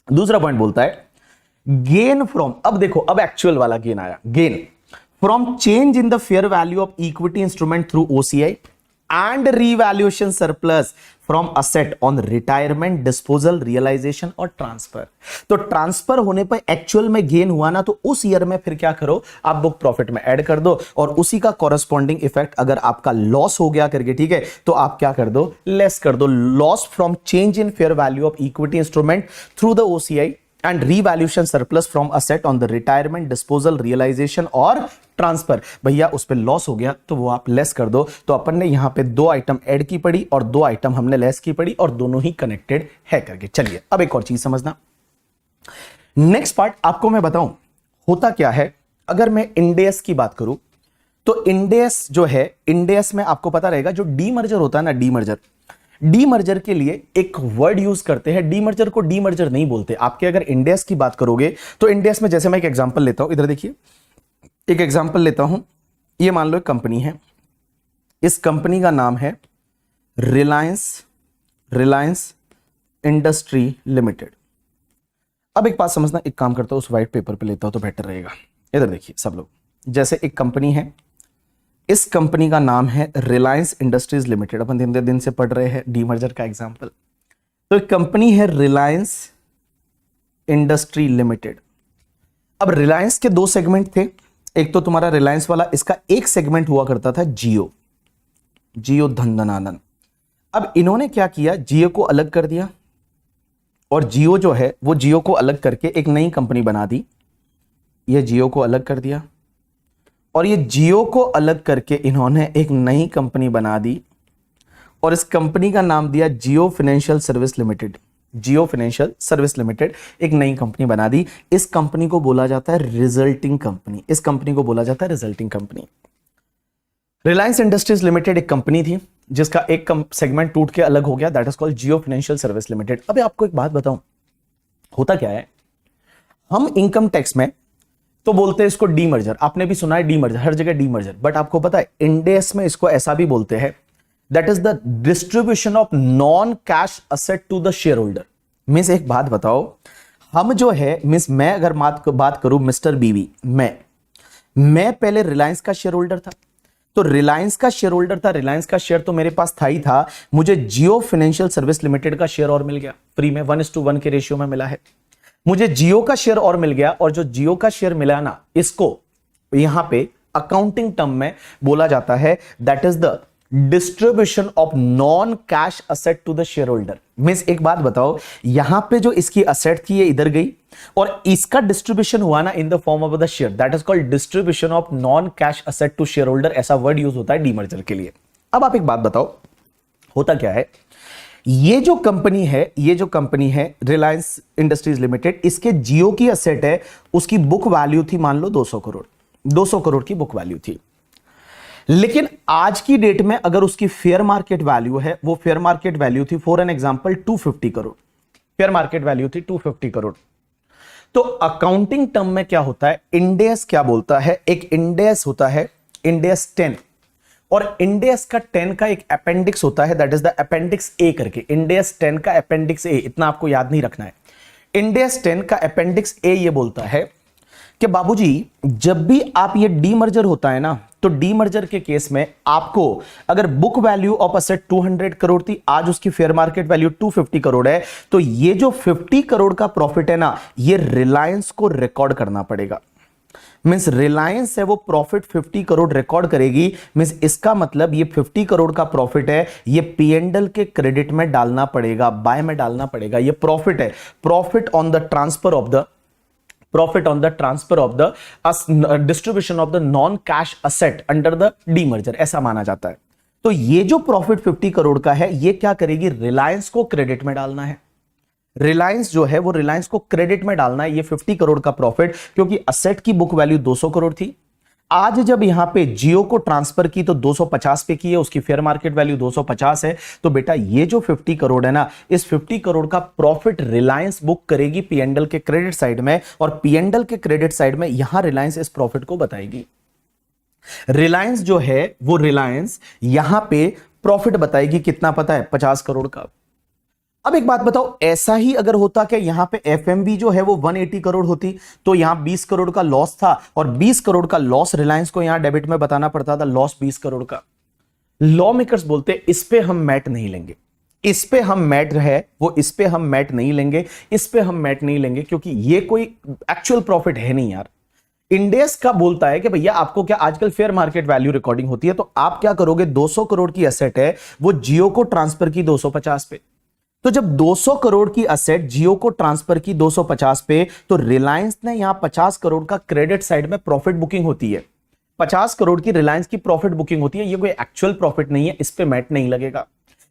Speaker 1: दूसरा पॉइंट बोलता है गेन फ्रॉम, अब देखो अब एक्चुअल वाला गेन आया, gain from change in the fair value of equity instrument through OCI and revaluation surplus from asset on retirement, disposal, realization और ट्रांसफर। तो ट्रांसफर होने पर एक्चुअल में गेन हुआ ना, तो उस ईयर में फिर क्या करो, आप बुक प्रॉफिट में ऐड कर दो और उसी का कॉरस्पॉन्डिंग इफेक्ट अगर आपका लॉस हो गया करके, ठीक है, तो आप क्या कर दो, लेस कर दो। Loss from change in fair value of equity instrument through the OCI and revaluation surplus from asset on the retirement, disposal, realisation or transfer. भैया उस पे लॉस हो गया तो वो आप लेस कर दो। तो अपन ने यहां पे 2 आइटम ऐड की पड़ी और 2 आइटम हमने लेस की पड़ी और दोनों ही कनेक्टेड है करके। चलिए अब एक और चीज समझना, नेक्स्ट पार्ट आपको मैं बताऊं होता क्या है। अगर मैं इंडेस की बात करूं तो इंडेस जो है, इंडेस में आपको पता रहेगा जो डीमर्जर होता है ना, डीमर्जर, डीमर्जर के लिए एक वर्ड यूज करते हैं, डीमर्जर को डीमर्जर नहीं बोलते। आपके अगर इंडेस की बात करोगे तो इंडेस में, जैसे मैं एक एग्जांपल लेता हूं, इधर देखिए एक एग्जांपल लेता हूं, ये मान लो एक कंपनी है, इस कंपनी का नाम है रिलायंस इंडस्ट्री लिमिटेड। अब एक बात समझना, एक काम करता हूं उस व्हाइट पेपर पे लेता हूं तो बेटर रहेगा। इधर देखिए सब लोग, जैसे एक कंपनी है, इस कंपनी का नाम है रिलायंस इंडस्ट्रीज लिमिटेड। अपन दिन दिन से पढ़ रहे हैं डीमर्जर का एग्जांपल। तो एक कंपनी है रिलायंस इंडस्ट्री लिमिटेड। अब रिलायंस के 2 सेगमेंट थे, एक तो तुम्हारा रिलायंस वाला, इसका एक सेगमेंट हुआ करता था जियो, जियो धन। अब इन्होंने क्या किया, जियो को अलग कर दिया और जियो जो है वो जियो को अलग करके एक नई कंपनी बना दी। ये जियो को अलग कर दिया और ये जियो को अलग करके इन्होंने एक नई कंपनी बना दी और इस कंपनी का नाम दिया जियो फाइनेंशियल सर्विस लिमिटेड। जियो फाइनेंशियल सर्विस लिमिटेड एक नई कंपनी बना दी। इस कंपनी को बोला जाता है रिजल्टिंग कंपनी, इस कंपनी को बोला जाता है resulting company. Reliance Industries limited एक कंपनी थी जिसका एक सेगमेंट टूट के अलग हो गया, that is called Jio financial service limited. अब आपको एक बात बताऊं, होता क्या है, हम इनकम टैक्स में तो बोलते हैं इसको डीमर्जर। आपने भी सुना है डीमर्जर, हर जगह डीमर्जर, बट आपको पता है इंड एस में इसको ऐसा भी बोलते हैं, that is the distribution of non cash asset to the share holder. Means एक बात बताओ, हम जो है मींस मैं अगर बात करूं मिस्टर बीवी, मैं पहले रिलायंस का शेयर होल्डर था, तो रिलायंस का शेयर होल्डर था, रिलायंस का शेयर तो मेरे पास था ही था, मुझे जियो फाइनेंशियल सर्विस लिमिटेड का शेयर और मिल गया फ्री में, 1:1 के रेशियो में मिला है। मुझे जियो का शेयर और मिल गया, और जो जियो का शेयर मिला ना, इसको यहां पे अकाउंटिंग टर्म में बोला जाता है that is the distribution of non cash asset to the share holder. Means एक बात बताओ, यहां पे जो इसकी असेट थी ये इधर गई, और इसका डिस्ट्रीब्यूशन हुआ ना in the form of the share, that is called distribution of non cash asset to share holder. ऐसा वर्ड यूज होता है डीमर्जर के लिए। अब आप एक बात बताओ, होता क्या है, ये जो कंपनी है रिलायंस इंडस्ट्रीज लिमिटेड, इसके जियो की असेट है, उसकी बुक वैल्यू थी मान लो 200 करोड़ की बुक वैल्यू थी। लेकिन आज की डेट में अगर उसकी फेयर मार्केट वैल्यू है, वो फेयर मार्केट वैल्यू थी for an example 250 crore, fair market value थी 250 करोड़। तो अकाउंटिंग टर्म में क्या होता है, इंड एस क्या बोलता है, एक इंड एस होता है इंड एस 10, और इंड एस का 10 का एक अपेंडिक्स होता है, दैट इज द अपेंडिक्स ए करके। इंड एस 10 का अपेंडिक्स ए, इतना आपको याद नहीं रखना है। इंड एस 10 का अपेंडिक्स ए ये बोलता है कि बाबूजी जब भी आप ये डीमर्जर होता है ना, तो डीमर्जर के केस में आपको अगर book value of asset 200 crore थी, आज उसकी फेयर मार्केट वैल्यू 250 करोड़ है, तो ये जो 50 करोड़ का प्रॉफिट है ना, ये रिलायंस को रिकॉर्ड करना पड़ेगा। मींस रिलायंस है वो प्रॉफिट 50 करोड़ रिकॉर्ड करेगी। मींस इसका मतलब ये 50 करोड़ का प्रॉफिट है, ये पीएनडल के क्रेडिट में डालना पड़ेगा, बाय में डालना पड़ेगा। ये प्रॉफिट है, profit on the transfer of the distribution of the non cash asset under the demerger, ऐसा माना जाता है। तो ये जो प्रॉफिट 50 करोड़ का है, ये क्या करेगी, रिलायंस को क्रेडिट में डालना है। रिलायंस जो है वो रिलायंस को क्रेडिट में डालना है ये 50 करोड़ का प्रॉफिट, क्योंकि असेट की बुक वैल्यू 200 करोड़ थी। आज जब यहां पे जियो को ट्रांसफर की तो 250 पे की है, उसकी फेयर मार्केट वैल्यू 250 है। तो बेटा ये जो 50 करोड़ है ना, इस 50 करोड़ का प्रॉफिट रिलायंस बुक करेगी पीएनडल के क्रेडिट साइड में, और पीएनडल के क्रेडिट साइड में यहां रिलायंस इस प्रॉफिट को बताएगी। रिलायंस जो है वो रिलायंस यहां पे प्रॉफिट बताएगी, कितना पता है, 50 करोड़ का। अब एक बात बताओ, ऐसा ही अगर होता कि यहां पे एफएमबी जो है वो 180 करोड़ होती, तो यहां 20 करोड़ का लॉस था, और 20 करोड़ का लॉस रिलायंस को यहां डेबिट में बताना पड़ता था, लॉस 20 करोड़ का। लॉ मेकर्स बोलते इस पे हम मैट नहीं लेंगे, इस पे हम मैट है वो, इस पे हम मैट नहीं लेंगे, इस पे हम मैट नहीं लेंगे, क्योंकि ये कोई एक्चुअल प्रॉफिट है नहीं यार। इंडेस का बोलता है कि भैया आपको क्या, आजकल फेयर मार्केट वैल्यू रिकॉर्डिंग होती है, तो आप क्या करोगे, 200 करोड़ की एसेट है, वो जियो को ट्रांसफर की 250 पे। तो जब 200 करोड़ की असेट जियो को ट्रांसफर की 250 पे, तो रिलायंस ने यहां 50 करोड़ का क्रेडिट साइड में प्रॉफिट बुकिंग होती है। 50 करोड़ की रिलायंस की प्रॉफिट बुकिंग होती है, ये कोई एक्चुअल प्रॉफिट नहीं है, इस पे मैट नहीं लगेगा।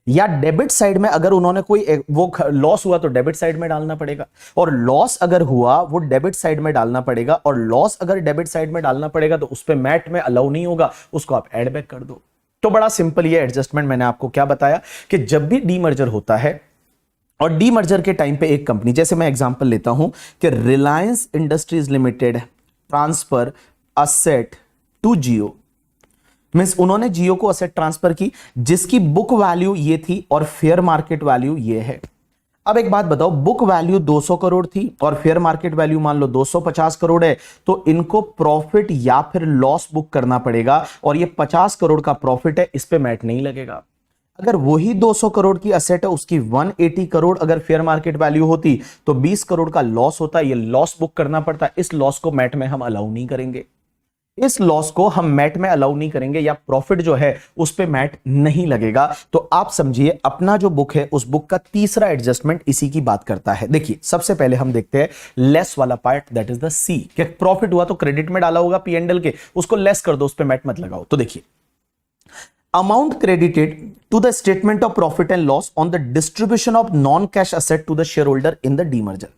Speaker 1: या डेबिट साइड में अगर उन्होंने कोई वो लॉस हुआ तो डेबिट साइड में डालना पड़ेगा, और लॉस अगर हुआ वो डेबिट साइड में डालना पड़ेगा, और लॉस अगर डेबिट साइड में डालना पड़ेगा तो उस पे मैट में अलाउ नहीं होगा, उसको आप एड बैक कर दो। तो बड़ा सिंपल ये एडजस्टमेंट मैंने आपको क्या बताया कि जब भी डीमर्जर होता है, और डीमर्जर के टाइम पे एक कंपनी, जैसे मैं एग्जांपल लेता हूं कि Reliance Industries Limited transfer asset to Jio, means उन्होंने जियो को असेट ट्रांसफर की जिसकी बुक वैल्यू ये थी और फेयर मार्केट वैल्यू ये है। अब एक बात बताओ, बुक वैल्यू 200 करोड़ थी और फेयर मार्केट वैल्यू मान लो 250 करोड़ है, तो इनको प्रॉफिट या फिर लॉस बुक करना पड़ेगा, और ये 50 करोड़ का प्रॉफिट है, इस पे मैट नहीं लगेगा। अगर वही 200 करोड़ की असेट है, उसकी 180 करोड़ अगर फेयर मार्केट वैल्यू होती, तो 20 करोड़ का लॉस होता है, ये लॉस बुक करना पड़ता है। इस लॉस को मैट में हम अलाउ नहीं करेंगे, इस लॉस को हम मैट में अलाउ नहीं करेंगे, या प्रॉफिट जो है उस पे मैट नहीं लगेगा। तो आप समझिए अपना जो बुक है उस बुक का तीसरा एडजस्टमेंट इसी की बात करता है। देखिए सबसे पहले हम देखते हैं लेस वाला पार्ट, दैट इज द सी, कि प्रॉफिट हुआ तो क्रेडिट में डाला होगा पीएनडल के, उसको लेस कर दो, उस पे मैट मत लगाओ। तो देखिए, amount credited to the statement of profit and loss on the distribution of non-cash asset to the shareholder in the demerger.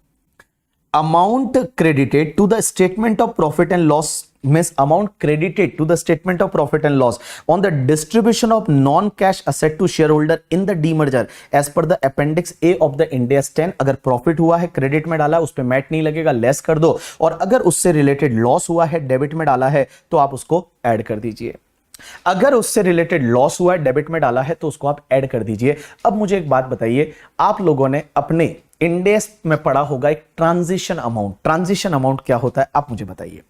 Speaker 1: Amount credited to the statement of profit and loss means amount credited to the statement of profit and loss on the distribution of non-cash asset to shareholder in the demerger as per the appendix A of the Ind AS 10। अगर profit हुआ है credit में डाला, उस पे mat नहीं लगेगा, less कर दो, और अगर उससे रिलेटेड लॉस हुआ है डेबिट में डाला है तो आप उसको ऐड कर दीजिए। अगर उससे रिलेटेड लॉस हुआ है डेबिट में डाला है तो उसको आप ऐड कर दीजिए। अब मुझे एक बात बताइए, आप लोगों ने अपने इंड एस में पढ़ा होगा एक ट्रांजिशन अमाउंट। ट्रांजिशन अमाउंट क्या होता है आप मुझे बताइए,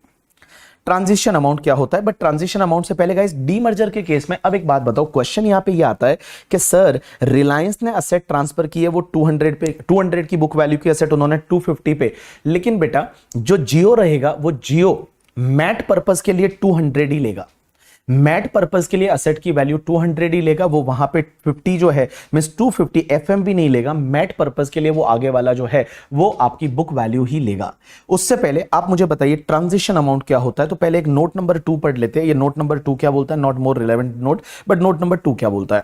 Speaker 1: ट्रांजिशन अमाउंट क्या होता है। बट ट्रांजिशन अमाउंट से पहले गाइस डीमर्जर के केस में अब एक बात बताओ, क्वेश्चन यहां पे ये आता है कि सर रिलायंस ने असेट ट्रांसफर की है वो 200 पे, 200 की बुक वैल्यू की असेट उन्होंने 250 पे, लेकिन बेटा जो जियो रहेगा वो जियो मैट पर्पस के लिए 200 ही लेगा, मैट पर्पस के लिए असेट की वैल्यू 200 ही लेगा, वो वहां पे 50 जो है मींस 250 एफएमबी नहीं लेगा, मैट पर्पस के लिए वो आगे वाला जो है वो आपकी बुक वैल्यू ही लेगा। उससे पहले आप मुझे बताइए ट्रांजिशन अमाउंट क्या होता है। तो पहले एक नोट नंबर 2 पढ़ लेते हैं। ये नोट नंबर 2 क्या बोलता है, not more relevant note, but note number 2 क्या बोलता है।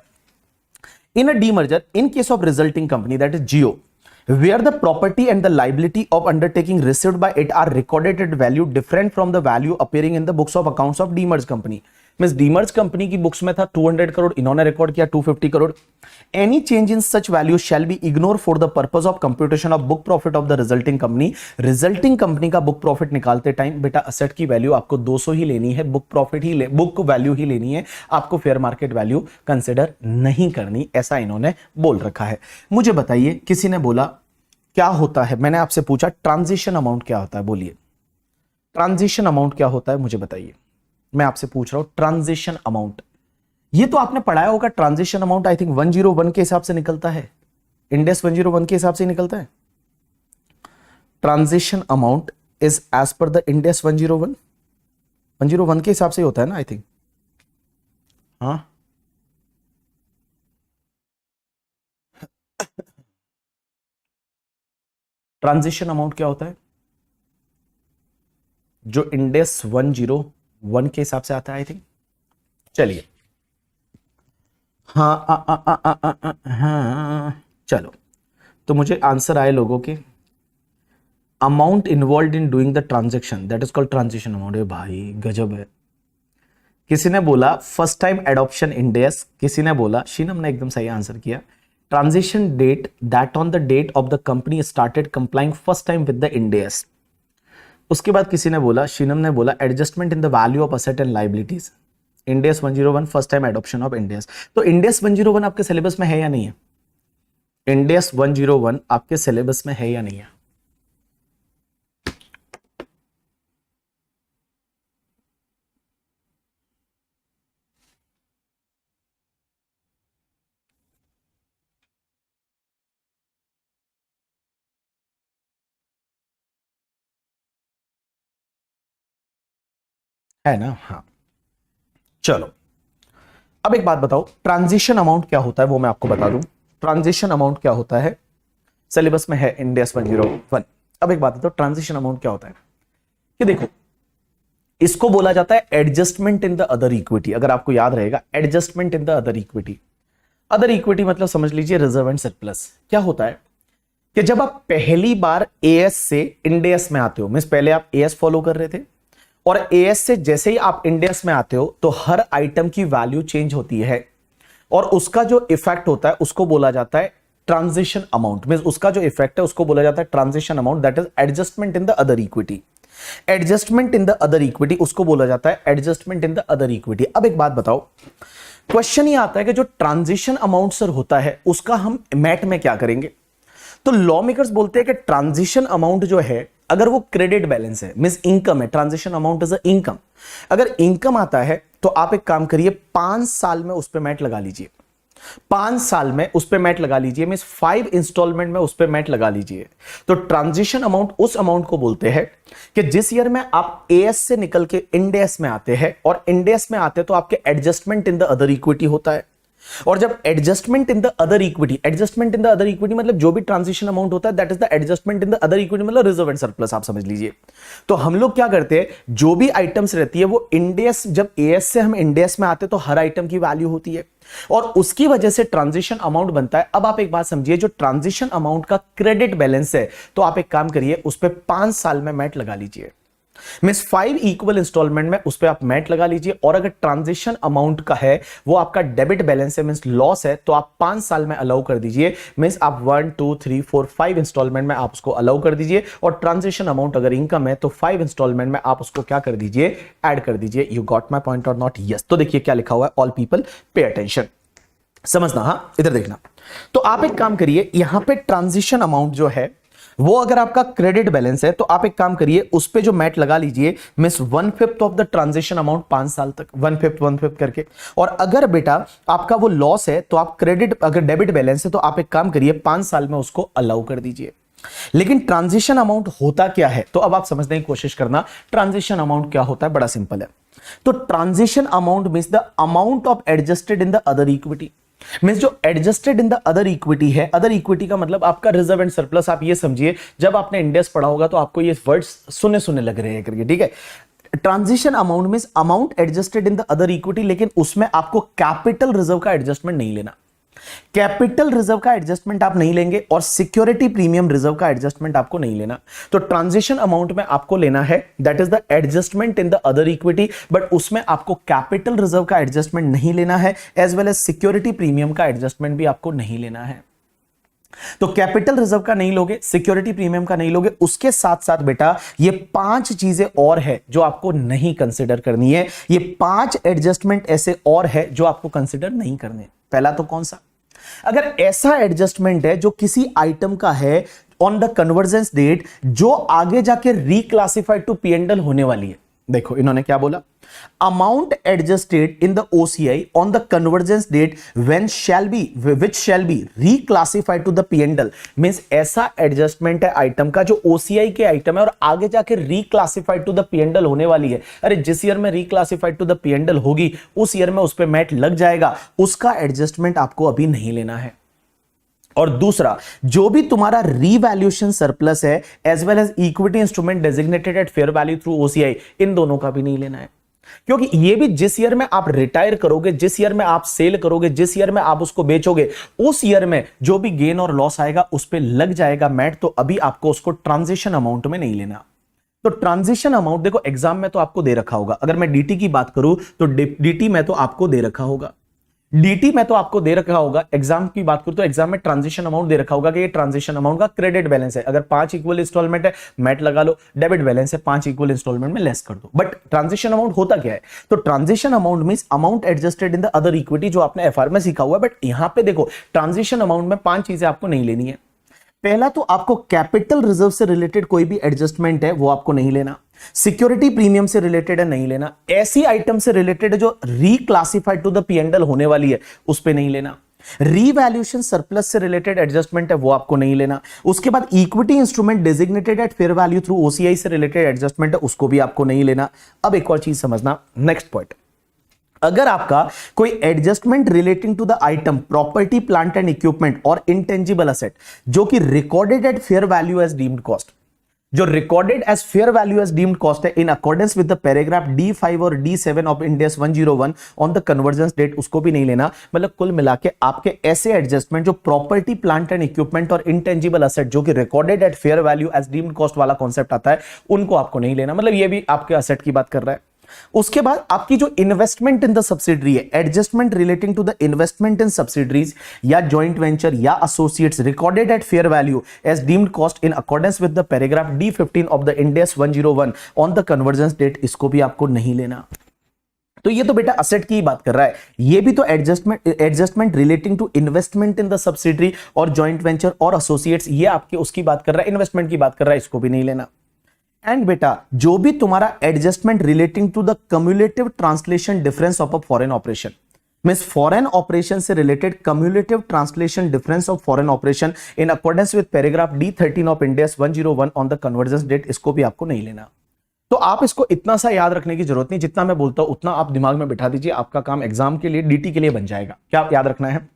Speaker 1: In a demerger in case of resulting company that is Jio where the property and the liability of undertaking received by it are recorded at value different from the value appearing in the books of accounts of demerged company। Means demerge company की books में था 200 करोड़, इन्होंने record किया 250 crore. Any change in such value shall be ignore for the purpose of computation of book profit of the resulting company. Resulting company का book profit निकालते time बेटा asset की value आपको 200 ही लेनी है, बुक प्रॉफिट ही बुक वैल्यू ही लेनी है, आपको फेयर मार्केट वैल्यू कंसिडर नहीं करनी, ऐसा इन्होंने बोल रखा है। मुझे बताइए, किसी ने बोला क्या होता है, मैंने आपसे पूछा ट्रांजिशन अमाउंट क्या होता है, बोलिए ट्रांजिशन अमाउंट क्या होता है मुझे बताइए। मैं आपसे पूछ रहा हूं ट्रांजिशन अमाउंट, ये तो आपने पढ़ाया होगा। ट्रांजिशन अमाउंट आई थिंक 101 के हिसाब से निकलता है, इंड एस 101 के हिसाब से निकलता है। Transition amount is as per the Ind AS 101 के हिसाब से होता है ना आई थिंक। हाँ ट्रांजिशन अमाउंट क्या होता है, जो इंड एस 101 के हिसाब से आता है आई थिंक। चलिए हाँ चलो, तो मुझे आंसर आए लोगों के, amount involve in doing the transaction that is called transition amount. भाई गजब है। किसी ने बोला first time adoption Ind AS, किसी ने बोला, शीनम ने एकदम सही आंसर किया, transition date that on the date of the company started complying first time with the Ind AS. उसके बाद किसी ने बोला, शीनम ने बोला adjustment in the value of asset and liabilities, Ind AS 101 first time adoption of end S. तो end AS 101 आपके syllabus में है या नहीं है, इंड एस 101 आपके सिलेबस में है या नहीं है। है ना, हाँ चलो। अब एक बात बताओ, ट्रांजिशन अमाउंट क्या होता है वो मैं आपको बता दूं। ट्रांजिशन अमाउंट क्या होता है, सिलेबस में है इंड एस 101। अब एक बात बताओ ट्रांजिशन अमाउंट क्या होता है। कि देखो इसको बोला जाता है adjustment in the other equity. अगर आपको याद रहेगा adjustment in the other equity, other equity मतलब समझ लीजिए रिजर्व एंड सरप्लस। क्या होता है कि जब आप पहली बार एएस से इंड एस में आते हो, मींस पहले आप एएस फॉलो कर रहे थे और एएस से जैसे ही आप इंड एस में आते हो तो हर आइटम की वैल्यू चेंज होती है और उसका जो इफेक्ट होता है उसको बोला जाता है ट्रांजिशन अमाउंट। मींस उसका जो इफेक्ट है उसको बोला जाता है transition amount, that is adjustment in the other equity. Adjustment in the other equity उसको बोला जाता है adjustment in the other equity. अब एक बात बताओ, क्वेश्चन ये आता है कि जो ट्रांजिशन अमाउंट सर होता है उसका हम मैट में क्या करेंगे। तो लॉ मेकर्स बोलते हैं कि ट्रांजिशन अमाउंट जो है अगर वो क्रेडिट बैलेंस है, मींस इनकम है, transition amount is a income. अगर इनकम आता है तो आप एक काम करिए 5 साल में उस पर मैट लगा लीजिए, 5 साल में उस पे मैट लगा लीजिए, मींस 5 इंस्टॉलमेंट में उस पे मैट लगा लीजिए। तो ट्रांजिशन अमाउंट उस अमाउंट को बोलते हैं कि जिस ईयर में आप एएस से निकल के इंड एस में आते हैं और इंड एस में आते हैं तो आपके adjustment in the other equity होता है। और जब adjustment in the other equity, adjustment in the other equity मतलब जो भी ट्रांजिशन अमाउंट होता है that is the adjustment in the other equity, मतलब रिजर्व एंड सरप्लस आप समझ लीजिए। तो हम लोग क्या करते हैं, जो भी आइटम्स रहती है वो इंड एस, जब एएस से हम इंड एस में आते हैं तो हर आइटम की वैल्यू होती है और उसकी वजह से ट्रांजिशन अमाउंट बनता है। अब आप एक बात समझिए, जो ट्रांजिशन अमाउंट का क्रेडिट बैलेंस है तो आप एक काम करिए उस पर 5 साल में मैट लगा लीजिए। मींस 5 इक्वल इंस्टॉलमेंट में उस पे आप मैट लगा लीजिए, और अगर ट्रांजिशन अमाउंट का है वो आपका डेबिट बैलेंस है, मींस लॉस है, तो आप 5 साल में अलाउ कर दीजिए। मींस आप 1 2 3 4 5 इंस्टॉलमेंट में आप उसको अलाउ कर दीजिए, और ट्रांजिशन अमाउंट अगर इनकम है तो 5 इंस्टॉलमेंट में आप उसको क्या कर दीजिए, ऐड कर दीजिए। यू गॉट माई पॉइंट और नॉट? यस। तो देखिए क्या लिखा हुआ है, ऑल पीपल पे अटेंशन, समझना। हाँ इधर देखना। तो आप एक काम करिए, यहां पे ट्रांजिशन अमाउंट जो है वो अगर आपका क्रेडिट बैलेंस है तो आप एक काम करिए, उस पे जो मैट लगा लीजिए, means 1/5 of the transition amount 5 साल तक, 1/5 करके। और अगर बेटा आपका वो लॉस है तो आप क्रेडिट, अगर डेबिट बैलेंस है तो आप एक काम करिए 5 साल में उसको अलाउ कर दीजिए। लेकिन ट्रांजिशन अमाउंट होता क्या है, तो अब आप समझने की कोशिश करना, ट्रांजिशन अमाउंट क्या होता है, बड़ा सिंपल है। तो transition amount means the amount of adjusted in the other equity. Means जो adjusted in the other equity है, अदर इक्विटी का मतलब आपका रिजर्व एंड सरप्लस। आप ये समझिए, जब आपने इंडेक्स पढ़ा होगा तो आपको ये वर्ड्स सुने सुने लग रहे हैं करके, ठीक है। Transition amount means amount adjusted in the other equity, लेकिन उसमें आपको कैपिटल रिजर्व का एडजस्टमेंट नहीं लेना। कैपिटल रिजर्व का एडजस्टमेंट आप नहीं लेंगे, और सिक्योरिटी प्रीमियम रिजर्व का एडजस्टमेंट आपको नहीं लेना। तो ट्रांजिशन अमाउंट में आपको लेना है that is the adjustment in the other equity, but उसमें आपको कैपिटल रिजर्व का एडजस्टमेंट नहीं लेना है, as well as security premium का एडजस्टमेंट भी आपको नहीं लेना है। तो कैपिटल रिजर्व का नहीं लोगे, सिक्योरिटी प्रीमियम का नहीं लोगे, उसके साथ साथ बेटा ये 5 चीजें और है जो आपको नहीं कंसिडर करनी है। ये 5 एडजस्टमेंट ऐसे और है जो आपको कंसिडर नहीं करने। पहला तो कौन सा, अगर ऐसा एडजस्टमेंट है जो किसी आइटम का है ऑन द कन्वर्जेंस डेट जो आगे जाके रिक्लासिफाइड टू पी&एल होने वाली है। देखो इन्होंने क्या बोला, amount adjusted in the OCI on the convergence date when shall be which shall be reclassified to the P and L. Means ऐसा एडजस्टमेंट है आइटम का जो ओसीआई के आइटम है और आगे जाके रिक्लासिफाइड टू द पी&एल होने वाली है। अरे जिस ईयर में रिक्लासिफाइड टू द पी&एल होगी उस ईयर में उस पे मैट लग जाएगा, उसका एडजस्टमेंट आपको अभी नहीं लेना है। और दूसरा, जो भी तुम्हारा रीवैल्यूएशन सरप्लस है as well as equity instrument designated at fair value through OCI, इन दोनों का भी नहीं लेना है। क्योंकि ये भी जिस ईयर में आप रिटायर करोगे, जिस ईयर में आप सेल करोगे, जिस ईयर में आप उसको बेचोगे, उस ईयर में जो भी गेन और लॉस आएगा उस पे लग जाएगा मैट। तो अभी आपको उसको ट्रांजिशन अमाउंट में नहीं लेना। तो ट्रांजिशन अमाउंट देखो एग्जाम में तो आपको दे रखा होगा। अगर मैं डीटी की बात करूं तो डीटी में तो आपको दे रखा होगा, डीटी में तो आपको दे रखा होगा। एग्जाम की बात करूं तो एग्जाम में ट्रांजिशन अमाउंट दे रखा होगा कि ये ट्रांजिशन अमाउंट का क्रेडिट बैलेंस है। अगर 5 इक्वल इंस्टॉलमेंट है मैट लगा लो, डेबिट बैलेंस है 5 इक्वल इंस्टॉलमेंट में लेस कर दो। बट ट्रांजिशन अमाउंट होता क्या है, तो transition amount means amount adjusted in the other equity, जो आपने एफआर में सीखा हुआ है। बट यहां पे देखो ट्रांजिशन अमाउंट में 5 चीजें आपको नहीं लेनी है। पहला तो आपको कैपिटल रिजर्व से रिलेटेड कोई भी एडजस्टमेंट है वो आपको नहीं लेना, सिक्योरिटी प्रीमियम से रिलेटेड है नहीं लेना, ऐसी आइटम से रिलेटेड है जो रिक्लासिफाइड टू द पी&एल होने वाली है उस पे नहीं लेना, रीवैल्यूएशन सरप्लस से रिलेटेड एडजस्टमेंट है वो आपको नहीं लेना। उसके बाद equity instrument designated at fair value through OCI से रिलेटेड एडजस्टमेंट है उसको भी आपको नहीं लेना। अब एक और चीज समझना, नेक्स्ट पॉइंट, अगर आपका कोई adjustment relating to the item property plant and equipment और इंटेंजिबल असेट जो कि recorded at fair value as deemed cost, जो recorded as fair value as deemed cost है in accordance with the paragraph D5 और D7 of Ind AS 101 on the convergence date, उसको भी नहीं लेना। मतलब कुल मिला के आपके ऐसे एडजस्टमेंट जो प्रॉपर्टी प्लांट एंड इक्विपमेंट और इंटेंजिबल असेट जो कि recorded at fair value as deemed cost वाला कॉन्सेप्ट आता है उनको आपको नहीं लेना। मतलब ये भी आपके असेट की बात कर रहा है। उसके बाद आपकी जो इन्वेस्टमेंट इन द सब्सिडरी है, adjustment relating to the investment in subsidiaries या जॉइंट वेंचर या associates recorded at fair value as deemed cost in accordance with the paragraph D15 of the Ind AS 101 on the convergence date, इसको भी आपको नहीं लेना। तो ये तो बेटा असेट की बात कर रहा है, ये भी तो adjustment relating to investment in the subsidiary और जॉइंट वेंचर और एसोसिएट्स, ये आपके उसकी बात कर रहा है, इन्वेस्टमेंट की बात कर रहा है, इसको भी नहीं लेना। एंड बेटा जो भी तुम्हारा adjustment relating to the cumulative translation difference of a foreign operation, means foreign operation से related cumulative translation difference of foreign operation in accordance with paragraph D13 of Ind AS 101 on the convergence date, इसको भी आपको नहीं लेना। तो आप इसको इतना सा याद रखने की जरूरत नहीं, जितना मैं बोलता हूं उतना आप दिमाग में बिठा दीजिए, आपका काम एग्जाम के लिए डीटी के लिए बन जाएगा। क्या याद रखना है,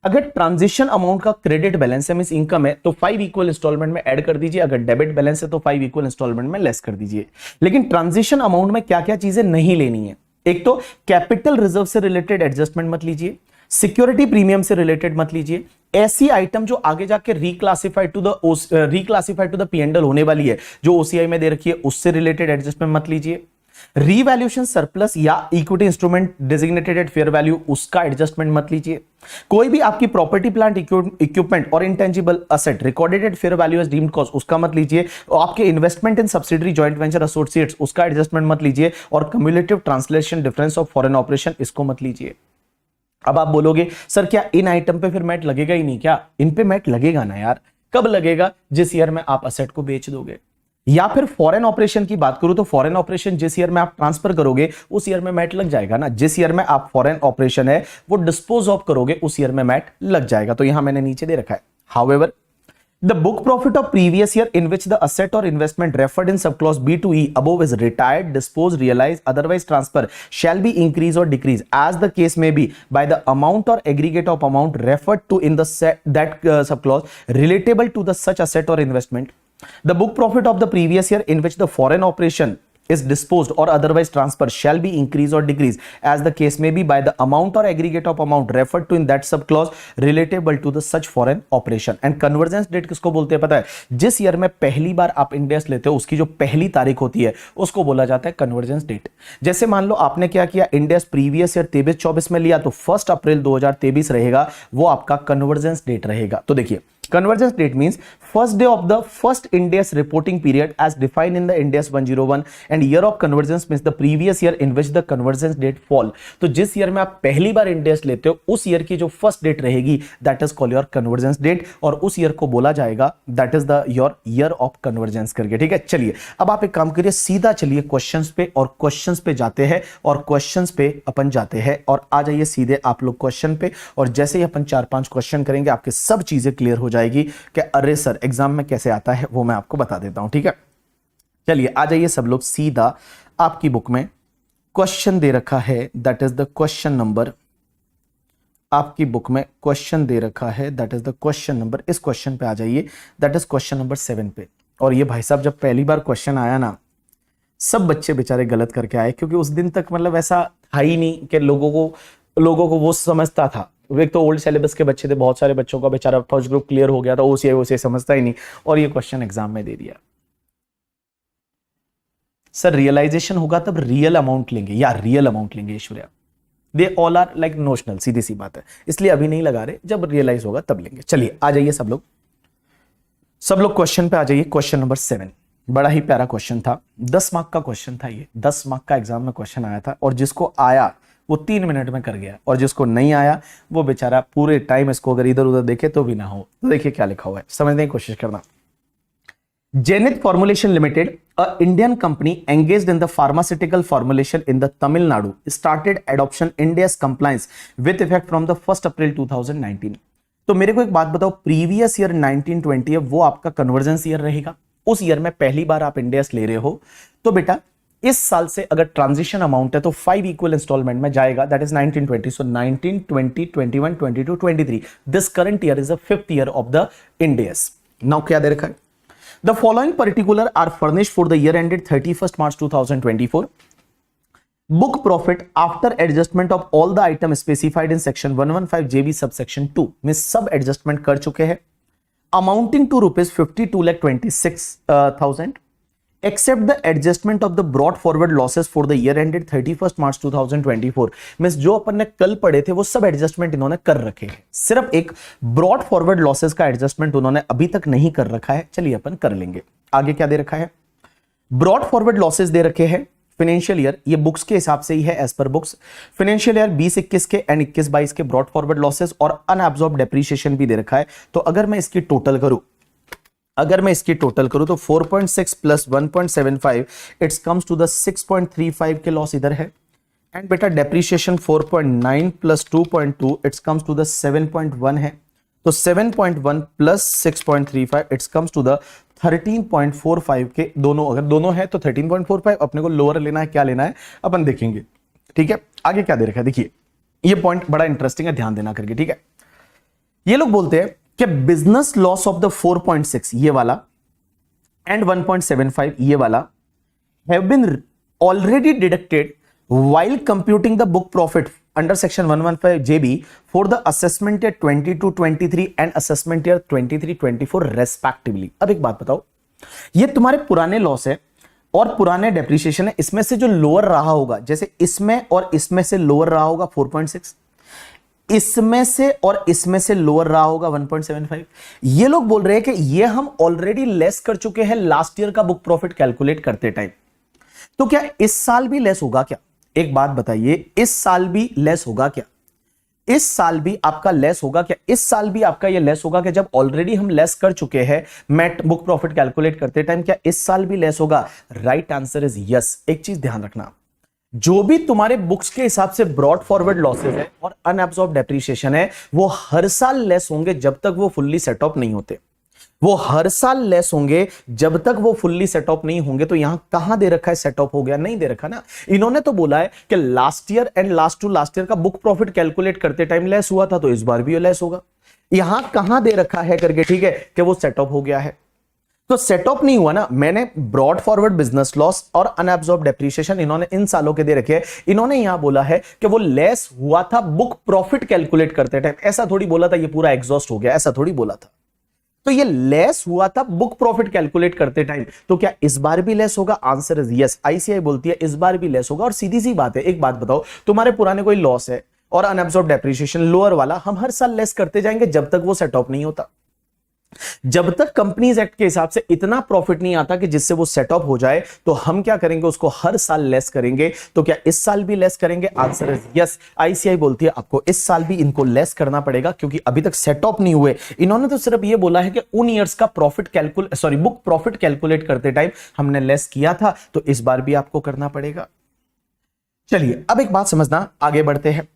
Speaker 1: अगर ट्रांजिशन अमाउंट का क्रेडिट बैलेंस है मींस इनकम है तो 5 इक्वल इंस्टॉलमेंट में ऐड कर दीजिए, अगर डेबिट बैलेंस है तो 5 इक्वल इंस्टॉलमेंट में लेस कर दीजिए। लेकिन ट्रांजिशन अमाउंट में क्या क्या चीजें नहीं लेनी है, एक तो कैपिटल रिजर्व से रिलेटेड एडजस्टमेंट मत लीजिए, सिक्योरिटी प्रीमियम से रिलेटेड मत लीजिए। ऐसी आइटम जो आगे जाके रिक्लासिफाइड टू द P&L होने वाली है, जो OCI में दे रखी है, उससे रिलेटेड एडजस्टमेंट मत लीजिए। रीवैल्यूएशन सरप्लस या equity instrument designated at fair value, उसका एडजस्टमेंट मत लीजिए। कोई भी आपकी प्रॉपर्टी प्लांट इक्विपमेंट और intangible asset recorded at fair value as deemed cost, उसका मत लीजिए। आपके investment in subsidiary joint venture associates, उसका एडजस्टमेंट मत लीजिए। और cumulative translation difference of foreign operation, इसको मत लीजिए। अब आप बोलोगे सर क्या इन आइटम पे फिर मैट लगेगा ही नहीं क्या? इन पे मैट लगेगा ना यार। कब लगेगा? जिस ईयर में आप असेट को बेच दोगे। या फिर फॉरेन ऑपरेशन की बात करूं तो फॉरेन ऑपरेशन जिस ईयर में आप ट्रांसफर करोगे उस ईयर में मैट लग जाएगा ना। जिस ईयर में आप फॉरेन ऑपरेशन है वो डिस्पोज ऑफ करोगे उस ईयर में मैट लग जाएगा। तो यहां मैंने नीचे दे रखा है, however the book profit of previous year in which the asset or investment referred in subclause B to E above is retired, disposed, realized, otherwise transfer shall be increase or decrease as the case may be by the amount or aggregate of amount referred to in the subclause relatable to the such asset or investment. The book profit of the previous year in which the foreign operation is disposed or otherwise transferred shall be increase or decrease as the case may be by the amount or aggregate of amount referred to in that subclause relatable to the such foreign operation. And convergence date किसको बोलते हैं पता है? जिस year में पहली बार आप इंडेस लेते हो उसकी जो पहली तारीख होती है उसको बोला जाता है कन्वर्जेंस डेट। जैसे मान लो आपने क्या किया, इंडेस प्रीवियस ईयर 23-24 में लिया तो 1 अप्रैल 2023 रहेगा, वो आपका कन्वर्जेंस डेट रहेगा। तो देखिए convergence date means first day of the first Ind AS reporting period as defined in the Ind AS 101 and year of convergence means the previous year in which the convergence date fall। तो जिस year में आप पहली बार Ind AS लेते हो उस year की जो फर्स्ट डेट रहेगी that is called your convergence date और उस ईयर को बोला जाएगा that is the your year of convergence करके। ठीक है, चलिए अब आप एक काम करिए, सीधा चलिए क्वेश्चंस पे और क्वेश्चंस पे जाते हैं और क्वेश्चंस पे अपन जाते हैं और आ जाइए सीधे आप लोग क्वेश्चन पे। और जैसे ही अपन 4-5 क्वेश्चन करेंगे आपके सब चीजें क्लियर हो जाएगी कि अरे सर एग्जाम में कैसे आता है वो मैं आपको बता देता हूं। ठीक है, चलिए आ जाइए सब लोग सीधा। आपकी बुक में क्वेश्चन दे रखा है that is the question number, आपकी बुक में क्वेश्चन दे रखा है that is the question number, इस क्वेश्चन पे आ जाइए दैट इज क्वेश्चन नंबर 7 पे। और ये भाई साहब जब पहली बार क्वेश्चन आया ना सब बच्चे बेचारे गलत करके आए, क्योंकि उस दिन तक मतलब ऐसा था ही नहीं कि लोगों को वो समझता था। एक तो ओल्ड सिलेबस के बच्चे थे, बहुत सारे बच्चों का बेचारा फर्स्ट ग्रुप क्लियर हो गया था, OCI समझता ही नहीं और ये क्वेश्चन एग्जाम में दे दिया। सर रियलाइजेशन होगा तब रियल अमाउंट लेंगे या रियल अमाउंट लेंगे Aishwarya, they all are like notional, सीधी सी बात है, इसलिए अभी नहीं लगा रहे, जब रियलाइज होगा तब लेंगे। चलिए आ जाइए सब लोग क्वेश्चन पे आ जाइए। क्वेश्चन नंबर 7 बड़ा ही प्यारा क्वेश्चन था, 10 मार्क का क्वेश्चन था ये, 10 मार्क का एग्जाम में क्वेश्चन आया था और जिसको आया वो 3 मिनट में कर गया और जिसको नहीं आया वो बेचारा पूरे टाइम इसको अगर इधर उधर देखे तो भी ना हो। तो देखिए क्या लिखा हुआ है, समझने की कोशिश करना। Zenith formulation limited, a Indian company engaged in the pharmaceutical formulation in the Tamil Nadu, started adoption India's compliance with effect from the 1 अप्रैल 2019। तो मेरे को एक बात बताओ, प्रीवियस ईयर 1920 है वो आपका कन्वर्जेंस ईयर रहेगा, उस ईयर में पहली बार आप इंडियाज ले रहे हो, तो बेटा इस साल से अगर ट्रांजिशन अमाउंट है तो 5 इक्वल इंस्टॉलमेंट में जाएगा, that is 1920। So 19, 20, 21, 22, 23, this current year is the 5th year of the Ind AS। Now क्या दे रखा है, the following particular are furnished for the year ended 31st March 2024। Book profit after adjustment of all the item specified in section 115 JB subsection 2 में सब adjustment कर चुके हैं, अमाउंटिंग टू ₹52,26,000 except the adjustment of the brought forward losses for the year ended 31st March 2024। Means जो अपन ने कल पढ़े थे वो सब एडजस्टमेंट इन्होंने कर रखे हैं, सिर्फ एक ब्रॉड फॉरवर्ड लॉसेस का एडजस्टमेंट उन्होंने अभी तक नहीं कर रखा है। चलिए अपन कर लेंगे। आगे क्या दे रखा है, ब्रॉड फॉरवर्ड लॉसेस दे रखे हैं फाइनेंशियल ईयर, ये बुक्स के हिसाब से ही है as per books, financial year 20-21 के एंड 21-22 के ब्रॉड फॉरवर्ड लॉसेस और अनअब्सॉर्ब्ड डेप्रिसिएशन भी दे रखा है। तो अगर मैं इसकी टोटल करूं तो 4.6 plus 1.75 it's comes to the 6.35 के लॉस इधर है, एंड बेटा depreciation 4.9 plus 2.2 it's comes to the 7.1 है, तो 7.1 plus 6.35 it's comes to the 13.45 के दोनों, अगर दोनों है तो 13.45, अपने को लोअर लेना है, क्या लेना है अपन देखेंगे। ठीक है, आगे क्या दे रखा है, देखिए ये पॉइंट बड़ा इंटरेस्टिंग है, ध्यान देना करके। ठीक है, ये लोग बोलते हैं कि बिजनेस लॉस ऑफ द 4.6 ये वाला एंड 1.75 ये वाला have been already deducted while computing the book profit under section 115 JB for the assessment year 22-23 and assessment year 23-24 respectively. अब एक बात बताओ, ये तुम्हारे पुराने लॉस है और पुराने डेप्रिसिएशन है, इसमें से जो लोअर रहा होगा, जैसे इसमें और इसमें से लोअर रहा होगा 4.6, इसमें से और इसमें से लोअर रहा होगा 1.75। ये लोग बोल रहे हैं कि ये हम ऑलरेडी लेस कर चुके हैं लास्ट ईयर का बुक प्रॉफिट कैलकुलेट करते टाइम, तो क्या इस साल भी लेस होगा क्या? एक बात बताइए, इस साल भी लेस होगा क्या? इस साल भी आपका लेस होगा क्या? इस साल भी आपका ये लेस होगा क्या? जब ऑलरेडी हम लेस कर चुके हैं मेट बुक प्रॉफिट कैलकुलेट करते टाइम, क्या इस साल भी लेस होगा? Right answer is yes. एक चीज ध्यान रखना, जो भी तुम्हारे बुक्स के हिसाब से ब्रॉड फॉरवर्ड लॉसेस है और अनअब्सॉर्ब डेप्रिसिएशन है, वो हर साल लेस होंगे जब तक वो फुल्ली सेट ऑफ नहीं होते। वो हर साल लेस होंगे जब तक वो फुल्ली सेट ऑफ नहीं होंगे। तो यहां कहां दे रखा है सेट ऑफ हो गया? नहीं दे रखा ना। इन्होंने तो बोला है कि last year and last to last year का बुक प्रॉफिट कैलकुलेट करते टाइम लेस हुआ था, तो इस बार भी लेस होगा। यहां कहां दे रखा है करके, ठीक है, कि वो सेट ऑफ हो गया है। तो सेट ऑफ नहीं हुआ ना। मैंने ब्रॉड फॉरवर्ड बिजनेस लॉस और अनअब्सॉर्ब डेप्रिसिएशन इन्होंने इन सालों के दे रखे हैं। इन्होंने यहां बोला है कि वो लेस हुआ था बुक प्रॉफिट कैलकुलेट करते टाइम। ऐसा थोड़ी बोला था ये पूरा एग्जॉस्ट हो गया, ऐसा थोड़ी बोला था। तो ये लेस हुआ था बुक प्रॉफिट कैलकुलेट करते टाइम। तो क्या इस बार भी लेस होगा? Answer is yes. आईसीआई बोलती है इस बार भी लेस होगा। और सीधी सी बात है, एक बात बताओ, तुम्हारे पुराने कोई लॉस है और अनअब्सॉर्ब डेप्रिसिएशन लोअर वाला, हम हर साल लेस करते जाएंगे जब तक वो सेट ऑफ नहीं होता। जब तक कंपनीज एक्ट के हिसाब से इतना प्रॉफिट नहीं आता कि जिससे वो सेट ऑफ हो जाए, तो हम क्या करेंगे? उसको हर साल लेस करेंगे। तो क्या इस साल भी लेस करेंगे? Answer is yes. आईसीआई बोलती है आपको इस साल भी इनको लेस करना पड़ेगा, क्योंकि अभी तक सेट ऑफ नहीं हुए। इन्होंने तो सिर्फ ये बोला है कि उन ईयर्स का बुक प्रॉफिट कैलकुलेट करते टाइम हमने लेस किया था, तो इस बार भी आपको करना पड़ेगा। चलिए अब एक बात समझना, आगे बढ़ते हैं।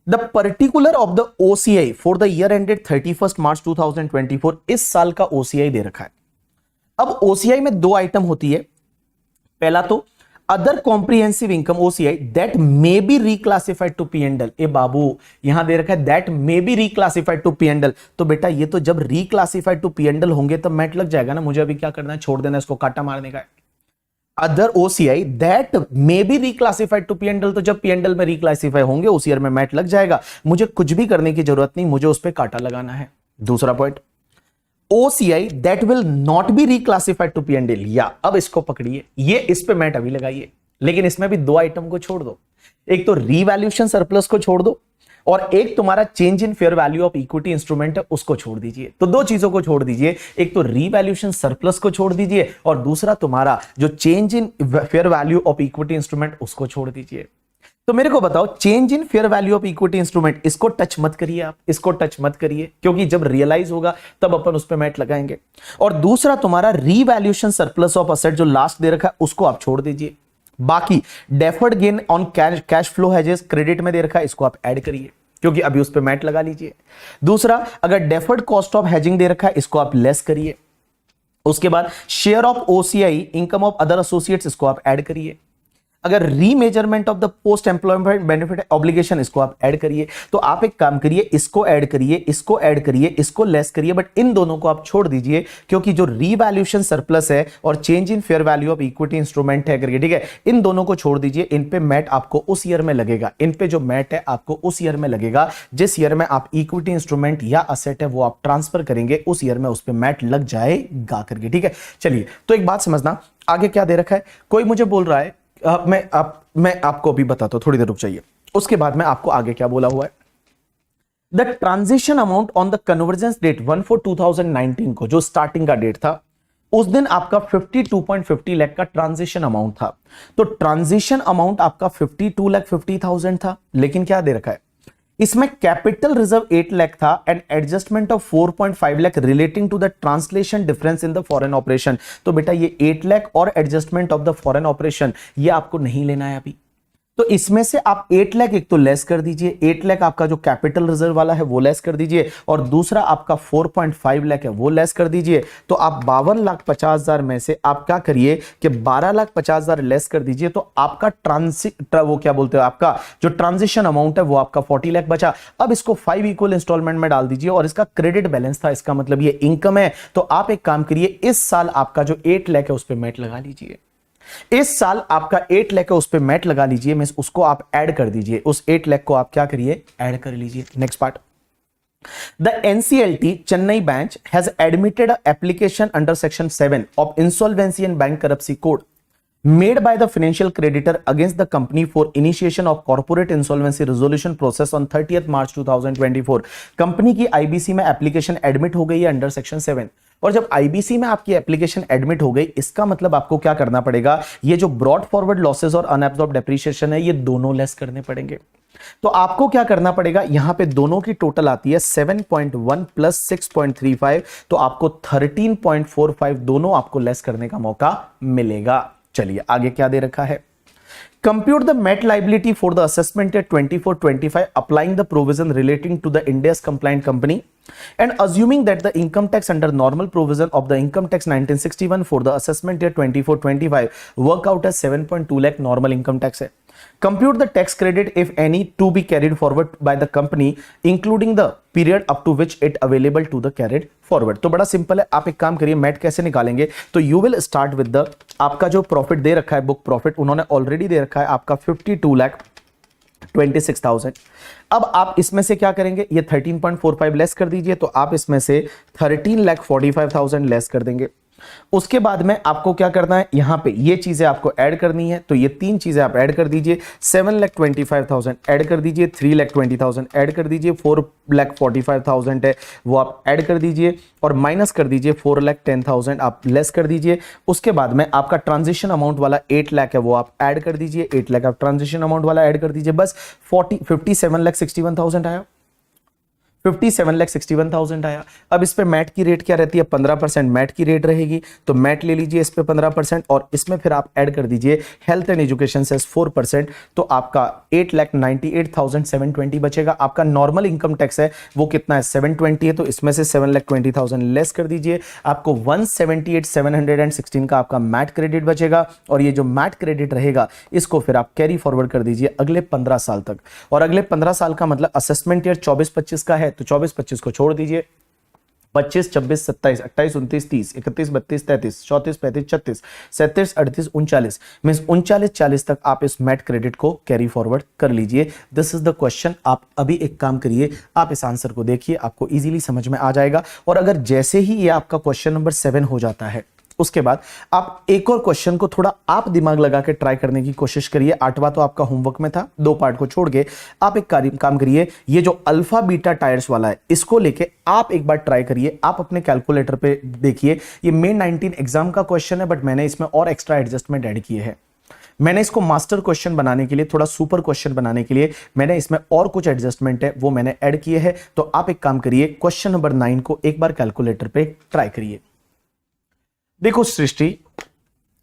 Speaker 1: The particular of the OCI for the year ended 31st March 2024, इस साल का OCI दे रखा है। अब OCI में दो आइटम होती है। पहला तो other comprehensive income OCI that may be reclassified to P&L। ए बाबू, यहां दे रखा है that may be reclassified to P&L। तो बेटा ये तो जब रिक्लासिफाइड टू P&L होंगे तब मैट लग जाएगा ना। मुझे अभी क्या करना है? छोड़ देना, इसको काटा मारने का है। Other OCI that may be reclassified to P&L, तो जब P&L में रिक्लासिफाई होंगे उस ईयर में मैट लग जाएगा। मुझे कुछ भी करने की जरूरत नहीं, मुझे उस पर काटा लगाना है। दूसरा point, OCI that will not be reclassified to P&L, या अब इसको पकड़िए, ये इस पे मैट अभी लगाइए, लेकिन इसमें भी दो आइटम को छोड़ दो। एक तो रीवैल्यूएशन सरप्लस को छोड़ दो, और एक तुम्हारा change in fair value of equity instrument है, उसको छोड़ दीजिए। तो दो चीजों को छोड़ दीजिए, एक तो रीवैल्यूएशन सरप्लस को छोड़ दीजिए, और दूसरा तुम्हारा जो change in fair value of equity instrument, उसको छोड़ दीजिए। तो मेरे को बताओ, change in fair value of equity instrument, इसको टच मत करिए आप, इसको टच मत करिए, क्योंकि जब रियलाइज होगा तब अपन उस पर मैट लगाएंगे। और दूसरा तुम्हारा रीवैल्यूएशन सरप्लस ऑफ असेट जो लास्ट दे रखा है, उसको आप छोड़ दीजिए। बाकी deferred gain on cash flow hedges credit में दे रखा है, इसको आप ऐड करिए, क्योंकि अभी उस पे मैट लगा लीजिए। दूसरा, अगर डेफर्ड कॉस्ट ऑफ हेजिंग दे रखा है, इसको आप लेस करिए। उसके बाद share of OCI income of other associates, इसको आप ऐड करिए। अगर remeasurement of the post employment benefit obligation, इसको आप ऐड करिए। तो आप एक काम करिए, इसको ऐड करिए, इसको ऐड करिए, इसको लेस करिए, बट इन दोनों को आप छोड़ दीजिए, क्योंकि जो रीवैल्यूएशन सरप्लस है और change in fair value of equity instrument है करके, ठीक है, इन दोनों को छोड़ दीजिए। इन पे मैट आपको उस ईयर में लगेगा, इन पे जो मैट है आपको उस ईयर में लगेगा जिस ईयर में आप इक्विटी इंस्ट्रूमेंट या असेट है वो आप ट्रांसफर करेंगे, उस ईयर में उस पे मैट लग जाएगा करके, ठीक है। चलिए, तो एक बात समझना, आगे क्या दे रखा है। कोई मुझे बोल रहा है, मैं आपको अभी बताता हूं, थोड़ी देर रुक जाइए, उसके बाद मैं आपको आगे क्या बोला हुआ है। The transition amount on the convergence date 1/4/2019 को, जो स्टार्टिंग का डेट था, उस दिन आपका 52.50 लाख का ट्रांजिशन अमाउंट था। तो ट्रांजिशन अमाउंट आपका 52,50,000 था, लेकिन क्या दे रखा है इसमें, कैपिटल रिजर्व 8 लाख था and adjustment of 4.5 lakh relating to the translation difference in the foreign operation. तो बेटा ये 8 लाख और adjustment of the foreign operation, ये आपको नहीं लेना है अभी। तो इसमें से आप 8 लाख एक तो लेस कर दीजिए, 8 लाख आपका जो कैपिटल रिजर्व वाला है वो लेस कर दीजिए, और दूसरा आपका 4.5 लाख है वो लेस कर दीजिए। तो आप 52,50,000 में से आप क्या करिए कि 12,50,000 लेस कर दीजिए, तो आपका वो क्या बोलते हैं, आपका जो ट्रांजिशन अमाउंट है वो आपका 40 लाख बचा। अब इसको 5 इक्वल इंस्टॉलमेंट में डाल दीजिए, और इसका क्रेडिट बैलेंस था, इसका मतलब ये इनकम है। तो आप एक काम करिए, इस साल आपका जो 8 लाख है उस पर मैट लगा लीजिए। इस साल आपका 8 लाख है, उस पर मैट लगा लीजिए, मींस उसको आप ऐड कर दीजिए, उस 8 लाख को आप क्या करिए, ऐड कर लीजिए। Next part, the NCLT Chennai bench has admitted a application under section 7 of insolvency and bankruptcy code made by the financial creditor against the company for initiation of corporate insolvency resolution process on 30th March 2024। Company की IBC में application admit हो गई है under section 7, और जब IBC में आपकी application admit हो गई, इसका मतलब आपको क्या करना पड़ेगा, ये जो ब्रॉड फॉरवर्ड लॉसेस और अनएब्सॉर्ब्ड डेप्रिसिएशन है, ये दोनों लेस करने पड़ेंगे। तो आपको क्या करना पड़ेगा, यहां पे दोनों की टोटल आती है 7.1 प्लस 6.35, तो आपको 13.45 दोनों आपको लेस करने का मौका मिलेगा। चलिए आगे क्या दे रखा है, compute the MAT liability for the assessment year 24-25 applying the provision relating to the Ind AS compliant company and assuming that the income tax under normal provision of the income tax 1961 for the assessment year 24-25 work out as 7.2 lakh normal income tax है। compute the tax credit if any to be carried forward by the company including the period up to which it available to the carried forward। तो बड़ा simple है, आप एक काम करिए, mat कैसे निकालेंगे, तो you will start with the, आपका जो प्रॉफिट दे रखा है, बुक प्रॉफिट उन्होंने ऑलरेडी दे रखा है आपका 52,26,000। अब आप इसमें से क्या करेंगे, ये 13.45 लेस कर दीजिए, तो आप इसमें से 13,45,000 लेस कर देंगे। उसके बाद में आपको क्या करना है, यहां पे ये चीजें आपको ऐड करनी है, तो ये तीन चीजें आप ऐड कर दीजिए, 7,25,000 ऐड कर दीजिए, 3,20,000 ऐड कर दीजिए, 4,45,000 है वो आप ऐड कर दीजिए, और माइनस कर दीजिए 4,10,000 आप लेस कर दीजिए। उसके बाद में आपका ट्रांजिशन अमाउंट वाला 8 लाख है वो आप ऐड कर दीजिए, 8 लाख आप ट्रांजिशन अमाउंट वाला ऐड कर दीजिए, बस 57,61,000 आया, 57,61,000 आया। अब इस पे मैट की रेट क्या रहती है, 15% मैट की रेट रहेगी, तो मैट ले लीजिए इस पे 15%, और इसमें फिर आप ऐड कर दीजिए हेल्थ एंड एजुकेशन सेस 4%, तो आपका 8,98,720 बचेगा। आपका नॉर्मल इनकम टैक्स है वो कितना है, 720 है, तो इसमें से 7,20,000 लेस कर दीजिए, आपको 178,716 का आपका मैट क्रेडिट बचेगा, और ये जो मैट क्रेडिट रहेगा इसको फिर आप कैरी फॉरवर्ड कर दीजिए अगले 15 साल तक। और अगले 15 साल का मतलब असेसमेंट ईयर 24-25 का है, तो 24-25 को छोड़ दीजिए, 25, 26, 27, 28, 29, 30, 31, 32, 33, 34, 35, 36, 37, 38, 39, मींस 39, 40 तक आप इस मैट क्रेडिट को कैरी फॉरवर्ड कर लीजिए। This is the question. आप अभी एक काम करिए, आप इस आंसर को देखिए, आपको इजीली समझ में आ जाएगा। और अगर जैसे ही ये आपका क्वेश्चन नंबर 7 हो जाता है, उसके बाद आप एक और क्वेश्चन को थोड़ा आप दिमाग लगा के ट्राई करने की कोशिश करिए। 8वां तो आपका होमवर्क में था, 2 पार्ट को छोड़ के आप एक काम करिए, ये जो अल्फा बीटा टायर्स वाला है इसको लेके आप एक बार ट्राई करिए। आप अपने कैलकुलेटर पे देखिए, ये May 19 एग्जाम का क्वेश्चन है, बट मैंने इसमें और एक्स्ट्रा एडजस्टमेंट ऐड किए हैं। मैंने इसको मास्टर क्वेश्चन बनाने के लिए, थोड़ा सुपर क्वेश्चन बनाने के लिए मैंने इसमें और कुछ एडजस्टमेंट है वो मैंने ऐड किए हैं। तो आप एक काम करिए, क्वेश्चन नंबर 9 को एक बार कैलकुलेटर पे ट्राई करिए। देखो सृष्टि,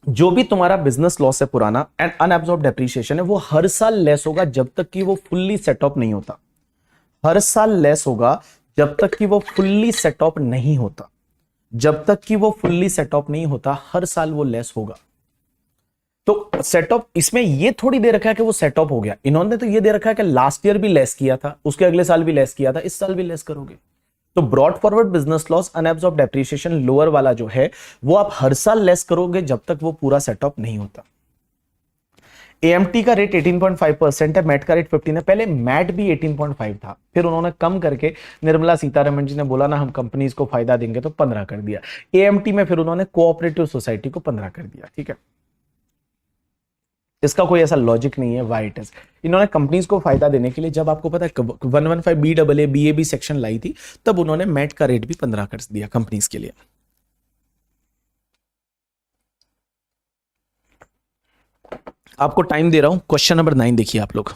Speaker 1: जो भी तुम्हारा बिजनेस लॉस है पुराना एंड अनएब्सॉर्ब्ड डेप्रिसिएशन है, वो हर साल लेस होगा जब तक कि वो फुल्ली सेट ऑफ नहीं होता। हर साल लेस होगा जब तक कि वो फुल्ली सेट ऑफ नहीं होता। जब तक कि वो फुल्ली सेट ऑफ नहीं होता, हर साल वो लेस होगा। तो सेट ऑफ इसमें ये थोड़ी दे रखा है कि वो सेट ऑफ हो गया, इन्होंने तो ये दे रखा है कि लास्ट ईयर भी लेस किया था, उसके अगले साल भी लेस किया था, इस साल भी लेस करोगे। तो brought forward business loss unabsorbed depreciation lower वाला जो है वो आप हर साल लेस करोगे जब तक वो पूरा सेटअप नहीं होता। एएमटी का रेट 18.5% है, मैट का रेट 15 है। पहले मैट भी 18.5 था, फिर उन्होंने कम करके, निर्मला सीतारमण जी ने बोला ना हम कंपनीज को फायदा देंगे, तो 15 कर दिया। एएमटी में फिर उन्होंने कोऑपरेटिव सोसाइटी को 15 कर दिया। ठीक है, इसका कोई ऐसा लॉजिक नहीं है व्हाई इट इज। इन्होंने कंपनीज को फायदा देने के लिए, जब आपको पता है 115 BAA सेक्शन लाई थी, तब उन्होंने मैट का रेट भी 15 कर दिया कंपनीज के लिए। आपको टाइम दे रहा हूं, क्वेश्चन नंबर 9 देखिए आप लोग।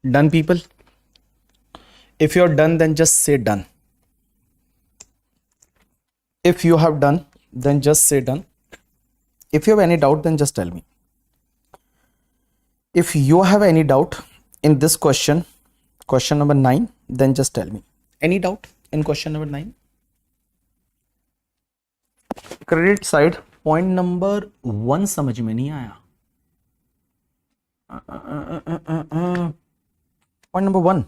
Speaker 1: Done, people? If you're done, then just say done. If you have done, then just say done. If you have any doubt, then just tell me. If you have any doubt in this question, question number 9, then just tell me. Any doubt in question number 9? Credit side, point number 1 समझ में नहीं आया. Point number 1.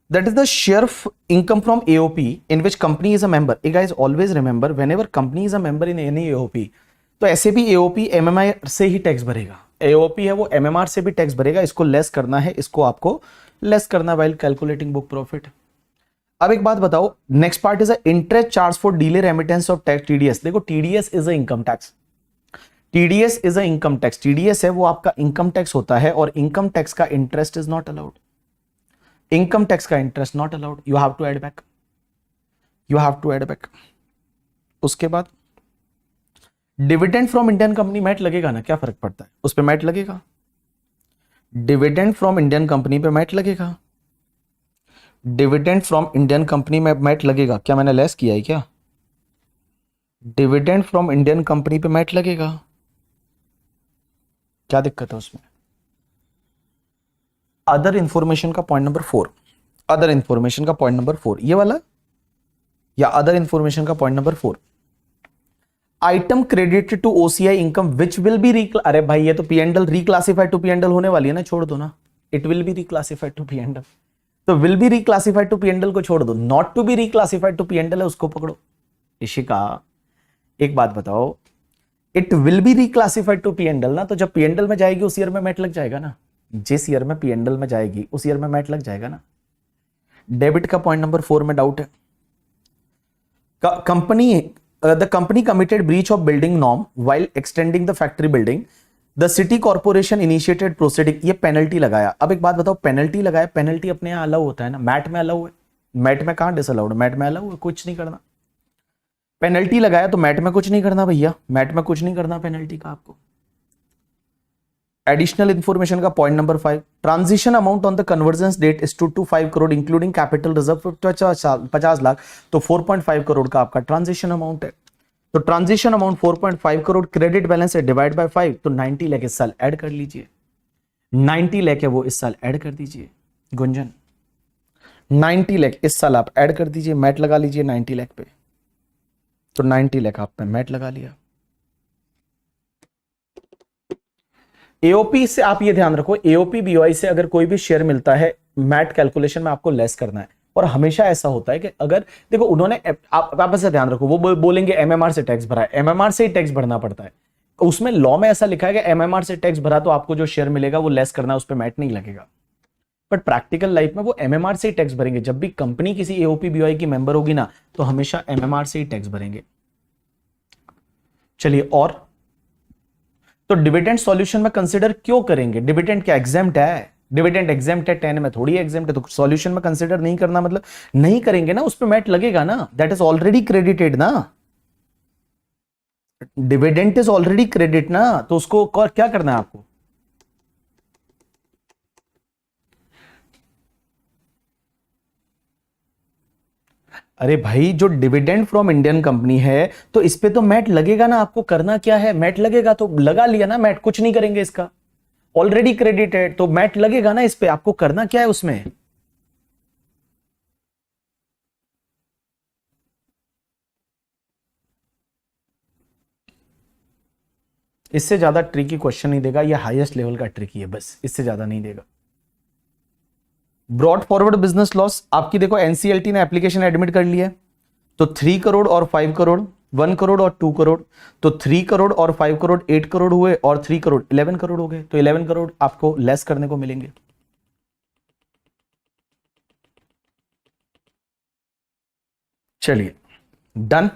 Speaker 1: That is the share of income from AOP in which company is a member. You guys always remember, whenever company is a member in any AOP, तो ऐसे भी AOP MMR से ही tax भरेगा. AOP है वो MMR से भी tax भरेगा. इसको लेस करना है, इसको आपको लेस करना while calculating book profit. अब एक बात बताओ, next part is interest charge for delay remittance of tax TDS. देखो TDS is a income tax. TDS is a income tax. TDS है वो आपका इनकम टैक्स होता है और इनकम टैक्स का interest is not allowed. Income tax का interest not allowed. You have to add back. You have to add back. उसके बाद dividend from Indian company MAT लगेगा ना, क्या फर्क पड़ता है, उस पर मैट लगेगा. डिविडेंड फ्रॉम इंडियन कंपनी पे मैट लगेगा. डिविडेंड फ्रॉम इंडियन कंपनी में मैट लगेगा. क्या मैंने लेस किया है क्या? डिविडेंड फ्रॉम इंडियन कंपनी पे मैट लगेगा. क्या दिक्कत है उसमें? अदर इंफॉर्मेशन का पॉइंट नंबर 4. अदर इंफॉर्मेशन का पॉइंट नंबर 4 ये वाला, या अदर इंफॉर्मेशन का point number 4. Item credited to OCI income which will be अरे भाई ये तो P&L रिक्लासिफाइड टू P&L होने वाली है ना, छोड़ दो ना. It will be reclassified to P&L. तो will be reclassified to P&L को छोड़ दो. Not to be reclassified to P&L है, उसको पकड़ो. इशिका एक बात बताओ, it will be reclassified to P&L ना, तो जब P&L में जाएगी उस ईयर में मैट लग जाएगा ना. जिस ईयर में P&L में जाएगी उस ईयर में मैट लग जाएगा ना. डेबिट का पॉइंट नंबर 4 में डाउट है. The company committed breach of building norm while extending the factory building. The city corporation initiated proceeding. ये पेनल्टी लगाया. अब एक बात बताओ, पेनल्टी लगाया, पेनल्टी अपने यहाँ अलाउ होता है ना, मैट में अलाउ है. मैट में कहाँ डिसअलाउड? मैट में अलाउ है, कुछ नहीं करना. पेनल्टी लगाया तो मैट में कुछ नहीं करना भैया, मैट में कुछ नहीं करना पेनल्टी का आपको. एडिशनल इंफॉर्मेशन का point number 5. Transition amount on the convergence date is 2.5 crore including capital reserve 50 lakh. तो 4.5 करोड़ का आपका ट्रांजिशन अमाउंट है. तो transition amount 4.5 crore, credit balance है डिवाइड बाय 5, तो 90 लाख इस साल ऐड कर लीजिए. 90 लाख है वो इस साल ऐड कर दीजिए. गुंजन 90 लाख इस साल आप ऐड कर दीजिए, मैट लगा लीजिए 90 लाख पे. तो 90 लाख आप पे मैट लगा लिया. AOP से आप ये ध्यान रखो, AOP BOI से अगर कोई भी शेयर मिलता है, मैट कैलकुलेशन में आपको लेस करना है. और हमेशा ऐसा होता है कि अगर देखो उन्होंने आप ऐसा ध्यान रखो, वो बोलेंगे MMR से टैक्स भरा है, MMR से ही टैक्स भरना पड़ता है. उसमें लॉ में ऐसा लिखा है कि MMR से टैक्स भरा तो आपको जो शेयर मिलेगा वो लेस करना है, उस पर मैट नहीं लगेगा. बट प्रैक्टिकल लाइफ में वो MMR से ही टैक्स भरेंगे. जब भी कंपनी किसी AOP BOI की मेंबर होगी ना, तो हमेशा MMR से ही टैक्स भरेंगे. चलिए, और तो डिविडेंड सॉल्यूशन में कंसिडर क्यों करेंगे? डिविडेंड क्या एग्जेम्प्ट है? डिविडेंड एग्जेम्प्ट है, 10 में थोड़ी एग्जेम्प्ट है. तो सॉल्यूशन में कंसिडर नहीं करना मतलब नहीं करेंगे ना, उस पे मैट लगेगा ना. दैट इज ऑलरेडी क्रेडिटेड ना, डिविडेंड इज ऑलरेडी क्रेडिट ना, तो उसको क्या करना है आपको? अरे भाई, जो डिविडेंड फ्रॉम इंडियन कंपनी है तो इस पे तो मैट लगेगा ना. आपको करना क्या है? मैट लगेगा तो लगा लिया ना मैट, कुछ नहीं करेंगे. इसका ऑलरेडी क्रेडिट है तो मैट लगेगा ना इस पे. आपको करना क्या है उसमें? इससे ज्यादा ट्रिकी क्वेश्चन नहीं देगा, ये हाईएस्ट लेवल का ट्रिकी है, बस इससे ज्यादा नहीं देगा. ब्रॉड फॉरवर्ड बिजनेस लॉस आपकी देखो, NCLT ने एप्लीकेशन एडमिट कर लिया है. तो 3 करोड़ और 5 करोड़, 1 करोड़ और 2 करोड़, तो 3 करोड़ और 5 करोड़ 8 करोड़ हुए, और 3 करोड़ 11 करोड़ हो गए. तो 11 करोड़ आपको लेस करने को मिलेंगे. चलिए, डन.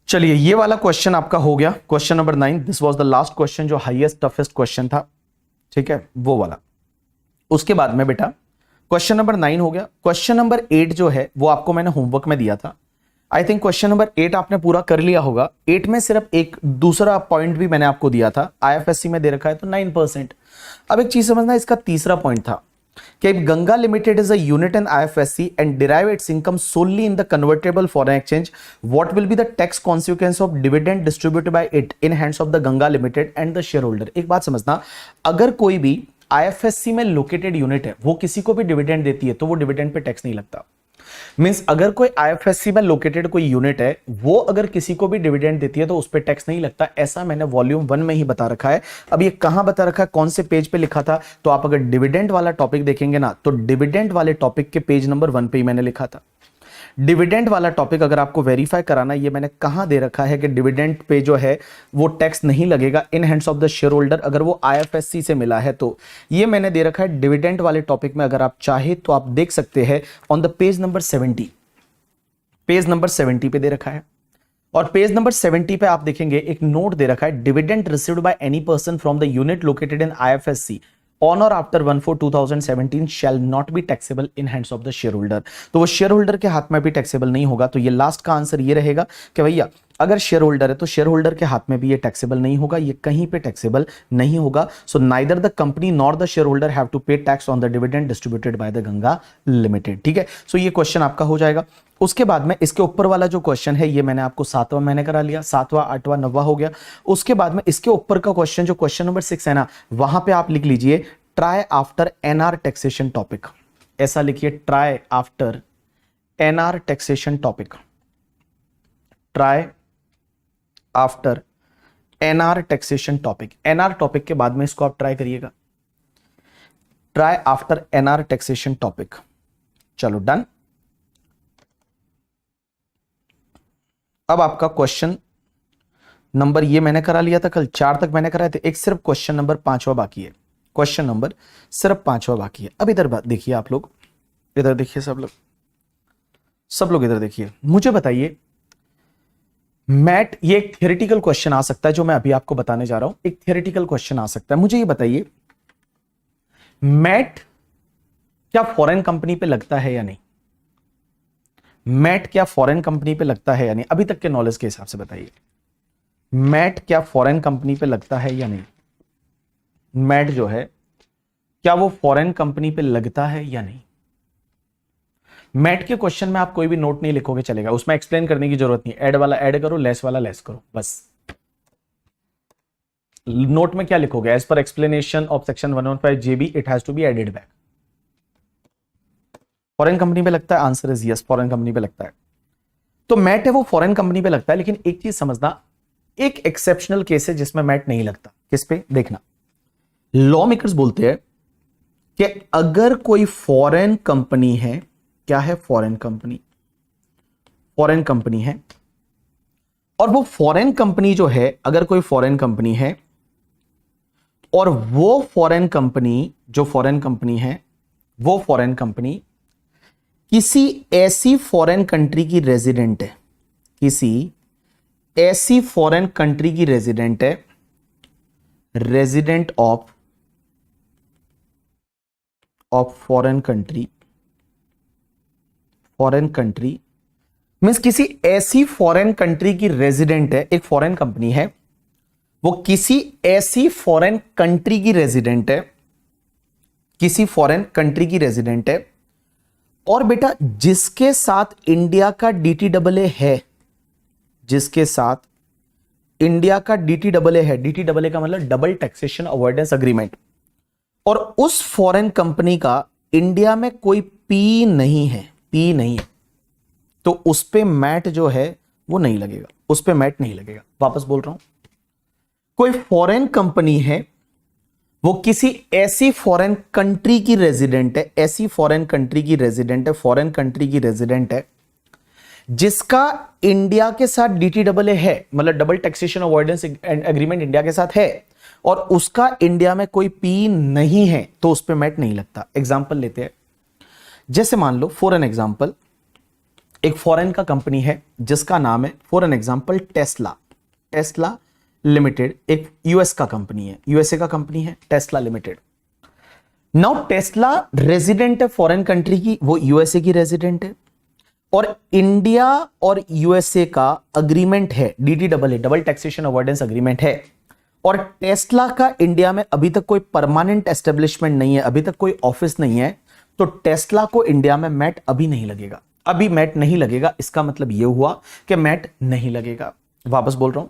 Speaker 1: चलिए, ये वाला क्वेश्चन आपका हो गया, question number 9. This was the last question, जो हाईएस्ट टफेस्ट क्वेश्चन था. ठीक है, वो वाला. उसके बाद में बेटा क्वेश्चन नंबर 9 हो गया. क्वेश्चन नंबर 8 जो है वो आपको मैंने होमवर्क में दिया था. आई थिंक क्वेश्चन नंबर 8 आपने पूरा कर लिया होगा। 8 में सिर्फ एक दूसरा पॉइंट भी मैंने आपको दिया था, आईएफएससी में दे रखा है तो 9%। अब एक चीज समझना, इसका तीसरा पॉइंट था कि Ganga limited is a unit in IFSC and derive its income solely in the convertible foreign exchange, what will be the tax consequence of dividend distributed by it in hands of the Ganga limited and the share holder. एक बात समझना, अगर कोई भी IFSC में located unit है वो किसी को भी डिविडेंड देती है तो वो डिविडेंड पे टैक्स नहीं लगता। मींस अगर कोई आईएफएससी में लोकेटेड कोई यूनिट है वो अगर किसी को भी डिविडेंड देती है तो उस पर टैक्स नहीं लगता। ऐसा मैंने वॉल्यूम 1 में ही बता रखा है। अब ये कहां बता रखा है, कौन से पेज पे लिखा था, तो आप अगर डिविडेंड वाला टॉपिक देखेंगे ना तो डिविडेंड वाले टॉपिक के पेज नंबर 1 पे ही मैंने लिखा था। डिविडेंड वाला टॉपिक अगर आपको वेरीफाई कराना, ये मैंने कहां दे रखा है कि डिविडेंड पे जो है वो टैक्स नहीं लगेगा इन hands of the share holder, अगर वो आईएफएससी से मिला है तो ये मैंने दे रखा है डिविडेंड वाले टॉपिक में। अगर आप चाहे तो आप देख सकते हैं on the page number 70, page number 70 पे दे रखा है। और पेज नंबर 70 पे आप देखेंगे एक नोट दे रखा है, dividend received by any person from the unit located in IFSC on और after 1/4/2017 shall not be taxable in hands of the share holder. तो वो शेयर होल्डर के हाथ में भी टैक्सेबल नहीं होगा। तो ये लास्ट का आंसर ये रहेगा कि भैया अगर शेयर होल्डर है तो शेयर होल्डर के हाथ में भी ये टैक्सेबल नहीं होगा, ये कहीं पे टैक्सेबल नहीं होगा। So neither the company nor the share holder have to pay tax on the dividend distributed by the Ganga limited. ठीक है, सो ये क्वेश्चन आपका हो जाएगा। उसके बाद में इसके ऊपर वाला जो क्वेश्चन है ये मैंने आपको 7वां मैंने करा लिया, 7वां 8वां 9वां हो गया। उसके बाद में इसके ऊपर का क्वेश्चन जो क्वेश्चन नंबर 6 है ना, वहां पे आप लिख लीजिए try after NR taxation topic. ऐसा लिखिए, try after NR taxation topic, try after NR taxation topic. NR topic के बाद में इसको आप ट्राई करिएगा, try after NR taxation topic. चलो डन। अब आपका क्वेश्चन नंबर ये मैंने करा लिया था, कल 4 तक मैंने कराए थे, एक सिर्फ क्वेश्चन नंबर 5वां बाकी है। क्वेश्चन नंबर सिर्फ 5वां बाकी है। अब इधर देखिए, आप लोग इधर देखिए, सब लोग इधर देखिए, मुझे बताइए मैट, ये एक थियोरेटिकल क्वेश्चन आ सकता है जो मैं अभी आपको बताने जा रहा हूं, एक थियोरेटिकल क्वेश्चन आ सकता है। मुझे ये बताइए मैट क्या फॉरेन कंपनी पे लगता है या नहीं, मैट क्या फॉरेन कंपनी पे लगता है या नहीं, अभी तक के नॉलेज के हिसाब से बताइए, मैट क्या फॉरेन कंपनी पे लगता है या नहीं, मैट जो है क्या वो फॉरेन कंपनी पे लगता है या नहीं। मैट के क्वेश्चन में आप कोई भी नोट नहीं लिखोगे चलेगा, उसमें एक्सप्लेन करने की जरूरत नहीं, ऐड वाला ऐड करो, लेस वाला लेस करो, बस। नोट में क्या लिखोगे, as per explanation of section 115 JB it has to be added back. Foreign company पे लगता है, answer is yes, foreign company पे लगता है। तो मैट है वो फॉरेन कंपनी पे लगता है, लेकिन एक चीज समझना, एक एक्सेप्शनल केस है जिसमें मैट नहीं लगता। किस पे, देखना, लॉ मेकर्स बोलते हैं कि अगर कोई फॉरेन कंपनी है, क्या है, फॉरेन कंपनी, फॉरेन कंपनी है, और वो फॉरेन कंपनी जो है, अगर कोई फॉरेन कंपनी है और वो फॉरेन कंपनी, जो फॉरेन कंपनी है, वो फॉरेन कंपनी किसी ऐसी फॉरेन कंट्री की रेजिडेंट है, किसी ऐसी फॉरेन कंट्री की रेजिडेंट है, resident of foreign country, foreign country means किसी ऐसी फॉरेन कंट्री की रेजिडेंट है, एक फॉरेन कंपनी है, वो किसी ऐसी फॉरेन कंट्री की रेजिडेंट है, किसी फॉरेन कंट्री की रेजिडेंट है, और बेटा जिसके साथ इंडिया का डीटीडब्ल्यूए है, जिसके साथ इंडिया का डीटीडब्ल्यूए है, डीटीडब्ल्यूए का मतलब डबल टैक्सेशन अवॉइडेंस अग्रीमेंट, और उस फॉरेन कंपनी का इंडिया में कोई पी नहीं है, पी नहीं है, तो उस पे मैट जो है वो नहीं लगेगा, उस पे मैट नहीं लगेगा। वापस बोल रहा हूं, कोई फॉरेन कंपनी है, वो किसी ऐसी फॉरेन कंट्री की रेजिडेंट है, ऐसी फॉरेन कंट्री की रेजिडेंट है, फॉरेन कंट्री की रेजिडेंट है, जिसका इंडिया के साथ डीटीडब्ल्यूए है, मतलब double taxation avoidance agreement India के साथ है, और उसका इंडिया में कोई पी नहीं है, तो उस पर मैट नहीं लगता। एग्जाम्पल लेते हैं, जैसे मान लो फॉर एन एग्जाम्पल, एक फॉरेन का कंपनी है जिसका नाम है for an example Tesla, Tesla limited, एक यूएस का कंपनी है, यूएसए का कंपनी है Tesla limited. Now Tesla resident है फॉरेन कंट्री की, वो यूएसए की रेजिडेंट है, और इंडिया और यूएसए का अग्रीमेंट है, DTW, double taxation avoidance agreement है, और टेस्ला का इंडिया में अभी तक कोई परमानेंट एस्टेब्लिशमेंट नहीं है, अभी तक कोई ऑफिस नहीं है, तो टेस्ला को इंडिया में मैट अभी नहीं लगेगा, अभी मैट नहीं लगेगा। इसका मतलब यह हुआ कि मैट नहीं लगेगा। वापस बोल रहा हूं,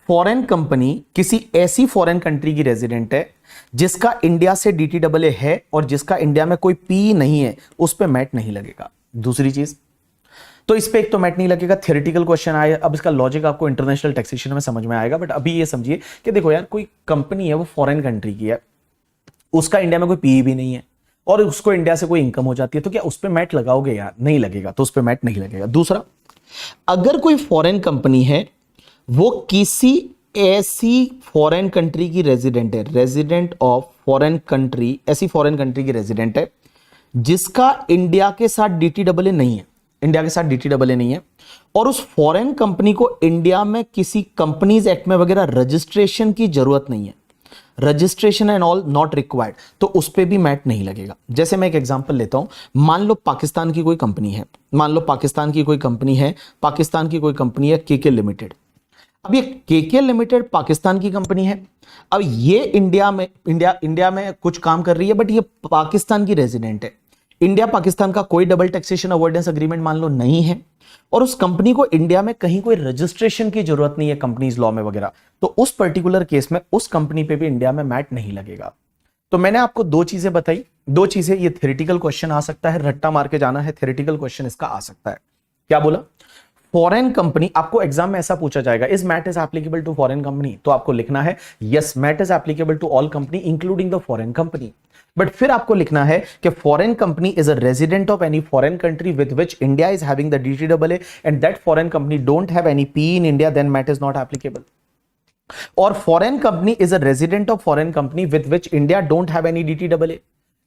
Speaker 1: फॉरेन कंपनी किसी ऐसी फॉरेन कंट्री की रेजिडेंट है जिसका इंडिया से डीटीडब्ल्यू है और जिसका इंडिया में कोई पी नहीं है, उस पर मैट नहीं लगेगा। दूसरी चीज, तो इस पे एक तो मैट नहीं लगेगा, थियोरेटिकल क्वेश्चन आया। अब इसका लॉजिक आपको इंटरनेशनल टैक्सेशन में समझ में आएगा, बट अभी ये समझिए कि देखो यार, कोई कंपनी है वो फॉरेन कंट्री की है, उसका इंडिया में कोई पी भी नहीं है और उसको इंडिया से कोई इनकम हो जाती है, तो क्या उस पर मैट लगाओगे यार? नहीं लगेगा, तो उस पर मैट नहीं लगेगा। दूसरा, अगर कोई फॉरेन कंपनी है वो किसी ऐसी फॉरेन कंट्री की रेजिडेंट है, रेजिडेंट ऑफ फॉरेन कंट्री, ऐसी फॉरेन कंट्री की रेजिडेंट है जिसका इंडिया के साथ डीटीडब्ल्यू नहीं है, इंडिया के साथ डीटीडब्ल्यू नहीं है, और उस फॉरेन कंपनी को इंडिया में किसी कंपनीज एक्ट में वगैरह रजिस्ट्रेशन की जरूरत नहीं है, registration and all not required, तो उस पे भी मैट नहीं लगेगा। जैसे मैं एक एग्जांपल लेता हूं, मान लो पाकिस्तान की कोई कंपनी है, मान लो पाकिस्तान की कोई कंपनी है, पाकिस्तान की कोई कंपनी है केके लिमिटेड। अब ये केके लिमिटेड पाकिस्तान की कंपनी है, अब ये इंडिया में कुछ काम कर रही है, बट ये पाकिस्तान की रेजिडेंट है। इंडिया पाकिस्तान का कोई डबल टैक्सेशन अवॉइडेंस अग्रीमेंट मान लो नहीं है, और उस कंपनी को इंडिया में कहीं कोई रजिस्ट्रेशन की जरूरत नहीं है कंपनीज लॉ में वगैरह, तो उस पर्टिकुलर केस में उस कंपनी पे भी इंडिया में मैट नहीं लगेगा। तो मैंने आपको दो चीजें बताई, दो चीजें, ये थ्योरेटिकल क्वेश्चन आ सकता है, रट्टा मार के जाना है, थ्योरेटिकल क्वेश्चन इसका आ सकता है। क्या बोला? फॉरेन कंपनी, आपको एग्जाम में ऐसा पूछा जाएगा, is MAT is applicable to foreign company, तो आपको लिखना है yes MAT is applicable to all company including the foreign company. But फिर आपको लिखना है कि foreign company is a resident of any foreign country with which India is having the DTW and that foreign company don't have any P in India, then MAT is not applicable. और foreign company is a resident of foreign company with which India don't have any DTW,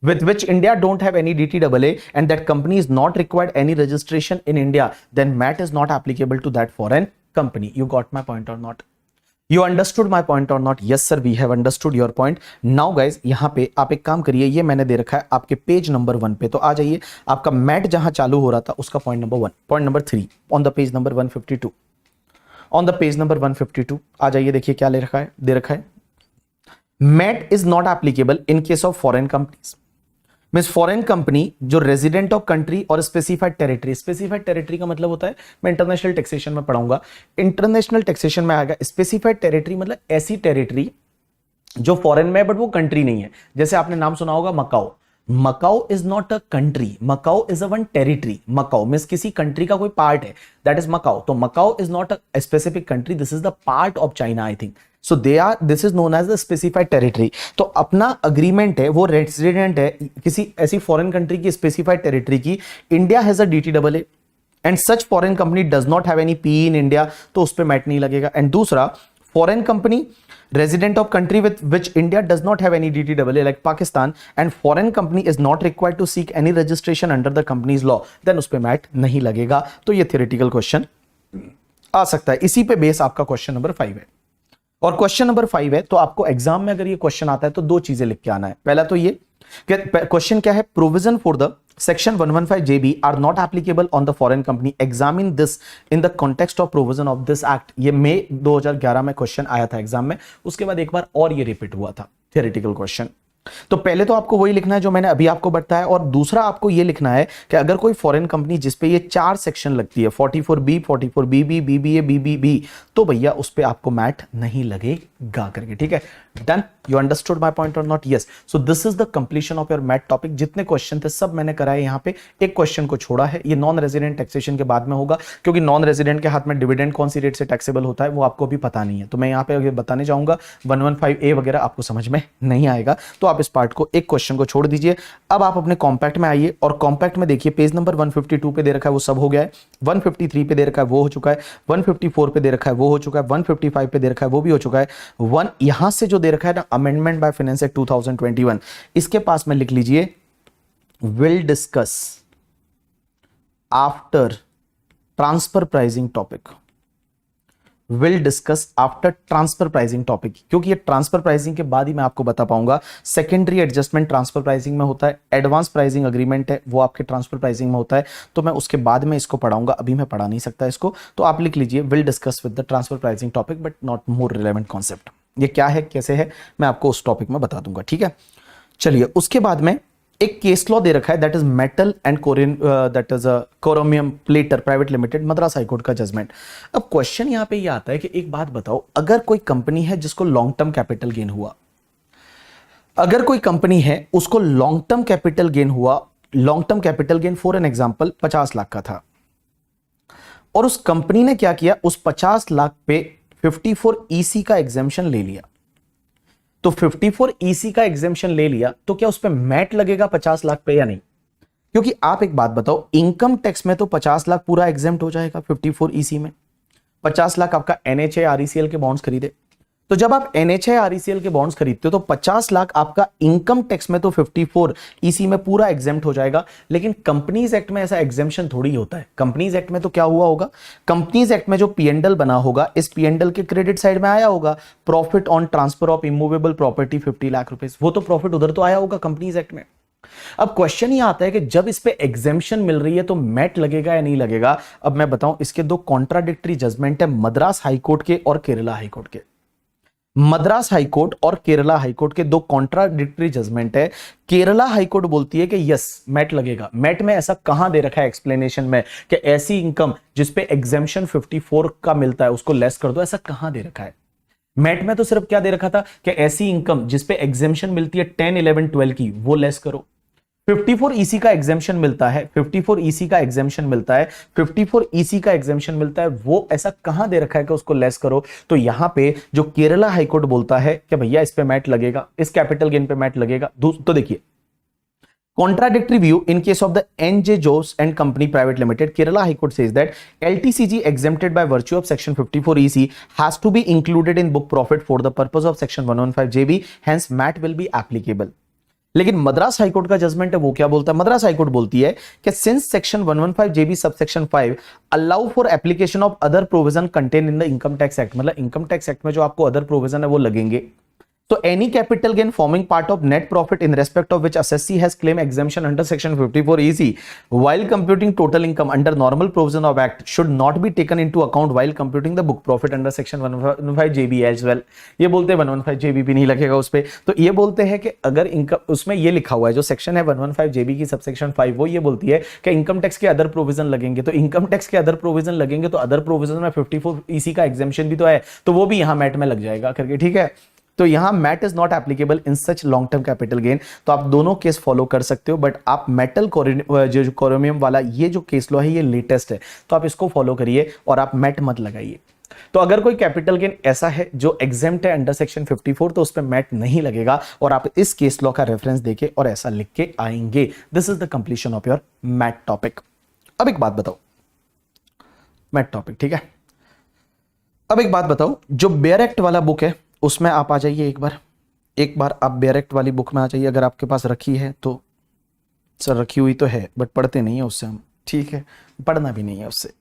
Speaker 1: with which India don't have any DTAA and that company is not required any registration in India, then MAT is not applicable to that foreign company. You got my point or not? You understood my point or not? Yes sir, we have understood your point. Now guys, यहाँ पे आप एक काम करिए, ये मैंने दे रखा है आपके पेज नंबर 1 पे, तो आ जाइए, आपका मैट जहां चालू हो रहा था उसका point number 1, point number 3 on the page number 152, on the page number 152 आ जाइए, देखिए क्या ले रखा है, दे रखा है MAT is not applicable in case of foreign companies. Means foreign company जो रेजिडेंट ऑफ कंट्री और स्पेसिफाइड टेरिटरी, स्पेसिफाइड टेरिटरी का मतलब होता है, मैं इंटरनेशनल टैक्सेशन में पढ़ाऊंगा, इंटरनेशनल टैक्सेशन में आएगा स्पेसिफाइड टेरिटरी, मतलब ऐसी टेरिटरी जो फॉरेन में है बट वो कंट्री नहीं है। जैसे आपने नाम सुना होगा Macau, Macau is not a country, Macau is a one territory, Macau means किसी कंट्री का कोई पार्ट है, दैट इज मकाओ, तो Macau is not a specific country, this is the part of China I think, so they are, this is known as the specified territory. तो अपना agreement है, वो resident है किसी ऐसी फॉरेन कंट्री की specified territory की, India has a DTW and such foreign company does not have any P in India, तो उस पर मैट नहीं लगेगा। एंड दूसरा, foreign company resident of country with which India does not have any DTAA like Pakistan and foreign company is not required to seek any registration under the company's law, then उस पे mat नहीं लगेगा। तो ये theoretical question आ सकता है, इसी पे बेस आपका क्वेश्चन नंबर 5 है। और क्वेश्चन नंबर 5 है तो आपको एग्जाम में अगर ये क्वेश्चन आता है तो दो चीजें लिख के आना है। पहला तो ये क्वेश्चन क्या है, provision for the Section 115 JB are not applicable on the foreign company. Examine this in the context of provision of this act. ये मई 2011 में क्वेश्चन आया था एग्जाम में, उसके बाद एक बार और ये रिपीट हुआ था थियोरेटिकल क्वेश्चन। तो पहले तो आपको वही लिखना है जो मैंने अभी आपको बताया, और दूसरा आपको ये लिखना है कि अगर कोई फॉरेन कंपनी जिसपे ये 4 सेक्शन लगती है 44B, 44BB, BBA, BBB, तो भैया उस पे आपको मैट नहीं लगेगा करके, ठीक है। Done, you understood my point और not? Yes. So this is the completion of your mat topic. जितने क्वेश्चन थे सब मैंने कराए, यहाँ पे एक क्वेश्चन को छोड़ा है, ये नॉन रेजिडेंट टैक्सेशन के बाद में होगा, क्योंकि नॉन रेजिडेंट के हाथ में डिविडेंड कौन सी रेट से टैक्सेबल होता है वो आपको भी पता नहीं है, तो मैं यहाँ पे बताने जाऊंगा 115A वगैरह आपको समझ में नहीं आएगा, तो आप इस पार्ट को, एक क्वेश्चन को छोड़ दीजिए। अब आप अपने कॉम्पैक्ट में आइए और कॉम्पैक्ट में देखिए पेज नंबर 152 पे दे रखा है वो सब हो गया है, 153 पे दे रखा है वो हो चुका है, 154 पे दे रखा है वो हो चुका है, 155 पे दे रखा है वो भी हो चुका है, यहां से जो दे रखा है ना अमेंडमेंट बाय फाइनेंस एक्ट 2021, इसके पास में लिख लीजिए will discuss after transfer pricing topic, will discuss after transfer pricing topic, क्योंकि ये ट्रांसफर प्राइसिंग के बाद ही मैं आपको बता पाऊंगा। सेकेंडरी एडजस्टमेंट ट्रांसफर प्राइसिंग में होता है, एडवांस प्राइसिंग अग्रीमेंट है वो आपके ट्रांसफर प्राइसिंग में होता है, तो मैं उसके बाद में इसको पढ़ाऊंगा, अभी मैं पढ़ा नहीं सकता इसको, तो आप लिख लीजिए will discuss with the transfer pricing topic but not more relevant concept. ये क्या है कैसे है मैं आपको उस टॉपिक में बता दूंगा, ठीक है। चलिए उसके बाद में एक केस लॉ दे रखा है, that is metal and Korean, that is chromium plater private limited, Madras high court का जजमेंट। अब क्वेश्चन यहां पे ये आता है कि एक बात बताओ, अगर कोई कंपनी है जिसको लॉन्ग टर्म कैपिटल गेन हुआ, अगर कोई कंपनी है उसको लॉन्ग टर्म कैपिटल गेन हुआ, long term capital gain for an example 50 lakh का था, और उस कंपनी ने क्या किया, उस 50 लाख पे 54 ईसी का एग्जेम्पशन ले लिया, तो 54 ईसी का एग्जेम्पशन ले लिया तो क्या उस पे मैट लगेगा 50 लाख पे या नहीं? क्योंकि आप एक बात बताओ, इनकम टैक्स में तो 50 लाख पूरा एग्जेम्प्ट हो जाएगा 54 ईसी में। 50 लाख आपका एनएचए आरईसीएल के बॉन्ड्स खरीदे, तो जब आप एनएचए आरईसीएल के बॉन्ड्स खरीदते हो तो 50 लाख आपका इनकम टैक्स में तो 54 ईसी में पूरा एग्जेम्प्ट हो जाएगा। लेकिन कंपनीज एक्ट में ऐसा एग्जेम्पशन थोड़ी होता है। कंपनीज एक्ट में तो क्या हुआ होगा, कंपनीज एक्ट में जो पीएनडल बना होगा, इस पीएनडल के क्रेडिट साइड में आया होगा profit on transfer of immovable property 50 lakh रुपए, वो तो प्रॉफिट उधर तो आया होगा कंपनीज एक्ट में। अब क्वेश्चन ये आता है कि जब इस पे एग्जेम्पशन मिल रही है तो मैट लगेगा या नहीं लगेगा। अब मैं बताऊं, इसके दो कॉन्ट्राडिक्टरी जजमेंट है मद्रास हाईकोर्ट के और केरला हाईकोर्ट के। मद्रास हाईकोर्ट और केरला हाईकोर्ट के दो कॉन्ट्राडिक्टरी जजमेंट है। केरला हाईकोर्ट बोलती है कि यस मैट लगेगा। मैट में ऐसा कहां दे रखा है एक्सप्लेनेशन में कि ऐसी इनकम जिसपे एग्जेम्पशन 54 का मिलता है उसको लेस कर दो, ऐसा कहां दे रखा है? मैट में तो सिर्फ क्या दे रखा था कि ऐसी इनकम जिसपे एग्जेम्पशन मिलती है 10, 11, 12 की वो लेस करो। 54 ईसी का एग्जेम्पशन मिलता है, 54 ईसी का एग्जेम्पशन मिलता है, 54 ईसी का एग्जेम्पशन मिलता है, वो ऐसा कहां दे रखा है कि उसको लेस करो। तो यहां पे जो केरला हाईकोर्ट बोलता है कि भैया इस पे मैट लगेगा, इस कैपिटल गेन पे मैट लगेगा। तो देखिए contradictory view in case of the NJ Jose and Company Private Limited, Kerala High Court says that LTCG exempted by virtue of section 54EC has to be included in book profit for the purpose of section 115JB, hence MAT will be applicable। लेकिन Madras high court का judgement है वो क्या बोलता है? Madras high court बोलती है कि since section 115JB subsection 5 allow for application of other provision contain in the income tax act, मतलब इनकम टैक्स एक्ट में जो आपको अदर प्रोविजन है वो लगेंगे, तो any capital gain forming part of net profit in respect of which assessee has claimed exemption under section 54EC while computing total income under normal provision of act should not be taken into account while computing the book profit under section 115JB as well। ये बोलते हैं 115JB भी नहीं लगेगा उस पे। तो ये बोलते हैं कि अगर इनकम उसमें ये लिखा हुआ है जो सेक्शन है 115JB की सबसेक्शन 5 वो ये बोलती है कि इनकम टैक्स के अदर प्रोविजन लगेंगे, तो इनकम टैक्स के अदर प्रोविजन लगेंगे तो अदर प्रोविजन में 54EC का एग्जेम्पशन भी तो है, तो वो भी यहां मैट में लग जाएगा करके, ठीक है। तो यहां MAT is not applicable in such long term capital gain. तो आप दोनों केस फॉलो कर सकते हो, बट आप मेटल जो क्रोमियम वाला ये जो केस लॉ है ये लेटेस्ट है, तो आप इसको फॉलो करिए और आप मैट मत लगाइए। तो अगर कोई कैपिटल गेन ऐसा है जो एग्जेम्प्ट है अंडर सेक्शन 54 तो उस पर मैट नहीं लगेगा, और आप इस केस लॉ का रेफरेंस देके और ऐसा लिख के आएंगे। This is the completion of your mat topic. अब एक बात बताओ, मैट टॉपिक ठीक है। अब एक बात बताओ, जो बेयर एक्ट वाला बुक है उसमें आप आ जाइए एक बार आप बेयर एक्ट वाली बुक में आ जाइए। अगर आपके पास रखी है तो सर रखी हुई तो है बट पढ़ते नहीं है उससे हम, ठीक है, पढ़ना भी नहीं है उससे।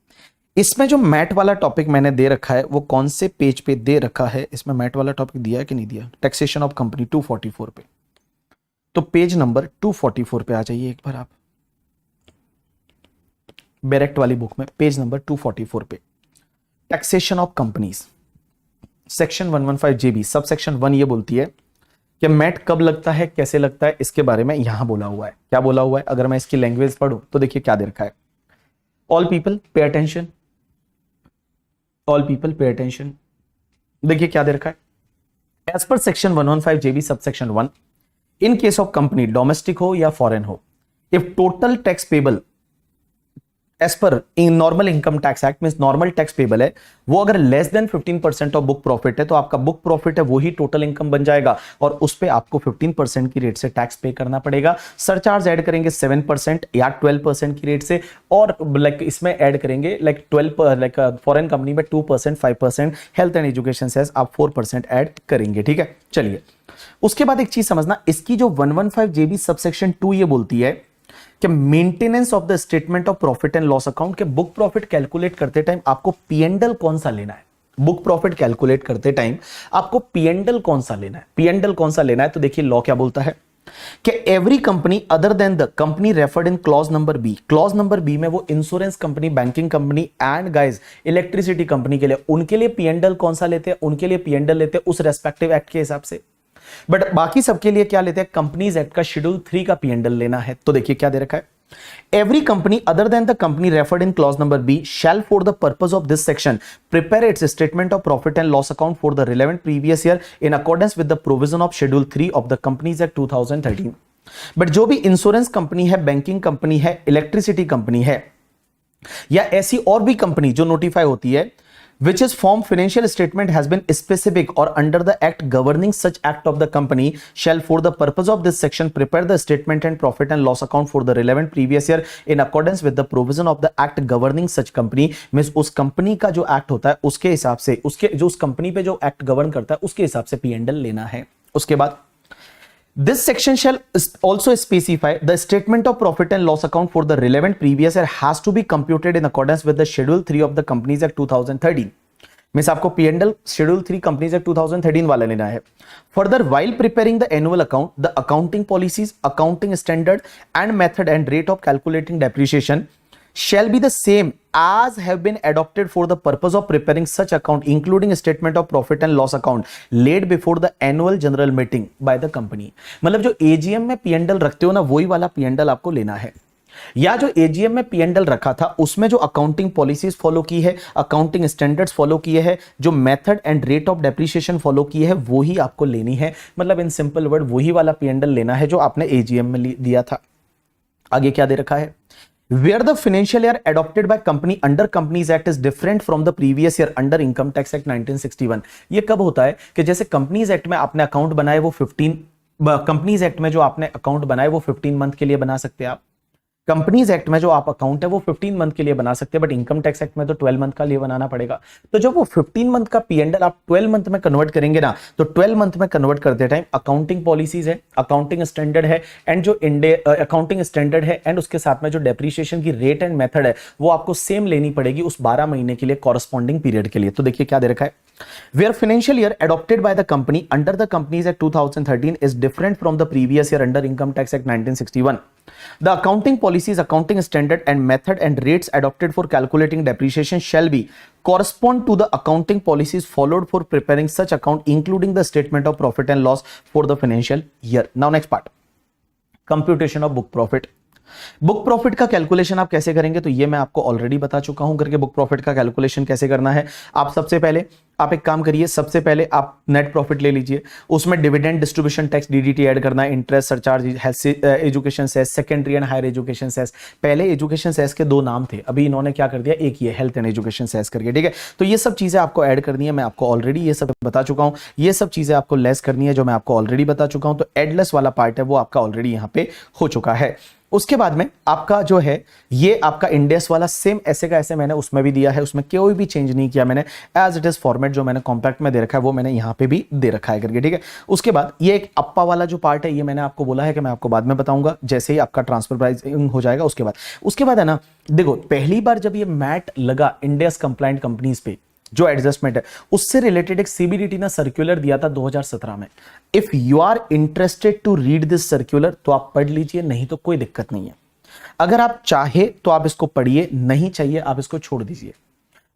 Speaker 1: इसमें जो मैट वाला टॉपिक मैंने दे रखा है वो कौन से पेज पे दे रखा है? इसमें मैट वाला टॉपिक दिया है कि नहीं दिया? टैक्सेशन ऑफ कंपनी 244 पे, तो पेज नंबर 244 पे आ जाइए एक बार आप, बेयर एक्ट वाली बुक में पेज नंबर 244 पे taxation of companies section 115JB sub section 1 ये बोलती है कि मैट कब लगता है, कैसे लगता है, इसके बारे में यहां बोला हुआ है। क्या बोला हुआ है? अगर मैं इसकी लैंग्वेज पढ़ूं तो देखिए क्या दे रखा है। All people pay attention, all people pay attention. देखिए क्या दे रखा है। As per section 115JB sub section 1 in case of company domestic हो या फॉरेन हो, if total tax payable as per in normal income tax act means normal tax payable है, वो अगर less than 15% of book profit है तो आपका book profit है वही टोटल इनकम बन जाएगा, और उस पे आपको 15% की रेट से टैक्स पे करना पड़ेगा। सरचार्ज ऐड करेंगे 7% या 12% की रेट से, और लाइक इसमें ऐड करेंगे लाइक 12 लाइक फॉरेन कंपनी में 2%, 5%, हेल्थ एंड एजुकेशन सेस आप 4% ऐड करेंगे, ठीक है। चलिए उसके बाद एक चीज समझना, इसकी जो 115JB सबसेक्शन 2 ये बोलती है कि maintenance of the statement of profit and loss account के बुक प्रॉफिट कैलकुलेट करते टाइम आपको पीएनडल कौन सा लेना है। बुक प्रॉफिट कैलकुलेट करते टाइम आपको पीएनडल कौन सा लेना है, पीएनडल कौन सा लेना है, तो देखिए लॉ क्या बोलता है कि every company other than the company referred in clause number B, clause number B में वो insurance company, banking company and guys electricity company के लिए, उनके लिए पीएनडल कौन सा लेते हैं, उनके लिए पीएनडल लेते हैं उस रेस्पेक्टिव एक्ट के हिसाब से। बट बाकी सबके लिए क्या लेते हैं, कंपनीज एक्ट का शेड्यूल 3 का पीएनडल लेना है। तो देखिए क्या दे रखा है, every company other than the company referred in clause number B shall for the purpose of this section prepare its statement of profit and loss account for the relevant previous year in accordance with the provision of schedule 3 of the Companies Act 2013। But जो भी insurance company है, banking company है, electricity company है या ऐसी और भी company जो नोटिफाई होती है which is form financial statement has been specific or under the act governing such act of the company shall for the purpose of this section prepare the statement and profit and loss account for the relevant previous year in accordance with the provision of the act governing such company। Means उस company का जो act होता है उसके हिसाब से, उसके जो उस कंपनी पे जो एक्ट गवर्न करता है उसके हिसाब से पीएनडल लेना है। उसके बाद this section shall also specify the statement of profit and loss account for the relevant previous year has to be computed in accordance with the schedule 3 of the Companies Act 2013। Means आपको पीएनडल schedule 3 companies act 2013 वाला लेना है। Further while preparing the annual account the accounting policies, accounting standard and method and rate of calculating depreciation shall be the same as have been adopted for the purpose of preparing such account including statement of profit and loss account laid before the annual general meeting by the company। मतलब जो AGM में पीएनडल रखते हो ना वही वाला पीएनडल आपको लेना है, या जो एजीएम में पीएनडल रखा था उसमें जो अकाउंटिंग पॉलिसीज फॉलो की है, अकाउंटिंग स्टैंडर्ड्स फॉलो किए हैं, जो method and rate of depreciation follow किए है वो ही आपको लेनी है। मतलब इन सिंपल वर्ड वही वाला पीएनडल लेना है जो आपने एजीएम में दिया था। आगे क्या दे रखा है, where the financial year adopted by company under Companies Act is different from the previous year under Income Tax Act 1961। ये कब होता है कि जैसे कंपनीज एक्ट में आपने अकाउंट बनाए वो 15 कंपनीज एक्ट में जो आपने अकाउंट बनाए वो 15 मंथ के लिए बना सकते हैं आप, कंपनीज एक्ट में जो आप अकाउंट है वो 15 मंथ के लिए बना सकते हैं, बट इनकम टैक्स एक्ट में तो 12 मंथ का लिए बनाना पड़ेगा। तो जब वो 15 मंथ का पीएनडल आप 12 मंथ में कन्वर्ट करेंगे ना, तो 12 मंथ में कन्वर्ट करते टाइम अकाउंटिंग पॉलिसीज है, अकाउंटिंग स्टैंडर्ड है एंड जो अकाउंटिंग स्टैंडर्ड है एंड उसके साथ में जो डेप्रिसिएशन की रेट एंड मेथड है वो आपको सेम लेनी पड़ेगी उस 12 महीने के लिए कॉरस्पॉन्डिंग पीरियड के लिए। तो देखिए क्या दे रखा है, where financial year adopted by the company under the Companies Act 2013 is different from the previous year under Income Tax Act 1961। The accounting policies, accounting standard and method and rates adopted for calculating depreciation shall be correspond to the accounting policies followed for preparing such account including the statement of profit and loss for the financial year। Now next part, computation of book profit। Book profit का calculation आप कैसे करेंगे, तो ये मैं आपको already बता चुका हूं करके बुक प्रॉफिट का कैलकुलेशन कैसे करना है। आप सबसे पहले आप एक काम करिए, सबसे पहले आप नेट प्रॉफिट ले लीजिए, उसमें dividend distribution tax DDT add करना है, interest surcharge, education cess, secondary and higher education cess. पहले एजुकेशन सेस के दो नाम थे, अभी इन्होंने क्या कर दिया, एक ही है, हेल्थ एंड एजुकेशन सेस करके, ठीक है। तो ये सब चीजें आपको ऐड करनी है, मैं आपको ऑलरेडी ये सब बता चुका हूं। ये सब चीजें आपको लेस करनी है जो मैं आपको ऑलरेडी बता चुका हूं। तो एडलेस वाला पार्ट है वो आपका ऑलरेडी यहां पे हो चुका है। उसके बाद में आपका जो है ये आपका इंडेक्स वाला सेम ऐसे का ऐसे मैंने उसमें भी दिया है, उसमें कोई भी चेंज नहीं किया मैंने, एज इट इज फॉर्मेट जो मैंने कॉम्पैक्ट में दे रखा है वो मैंने यहां पे भी दे रखा है करके, ठीक है। उसके बाद ये एक अप्पा वाला जो पार्ट है ये मैंने आपको बोला है कि मैं आपको बाद में बताऊंगा जैसे ही आपका ट्रांसफर प्राइसिंग हो जाएगा। उसके बाद है ना, देखो पहली बार जब ये मैट लगा इंडेक्स कंप्लायंट कंपनीज पे जो एडजस्टमेंट है उससे रिलेटेड एक सीबीडीटी ने सर्कुलर दिया था 2017 में। If you are interested to read this circular तो आप पढ़ लीजिए, नहीं तो कोई दिक्कत नहीं है। अगर आप चाहे तो आप इसको पढ़िए, नहीं चाहिए आप इसको छोड़ दीजिए।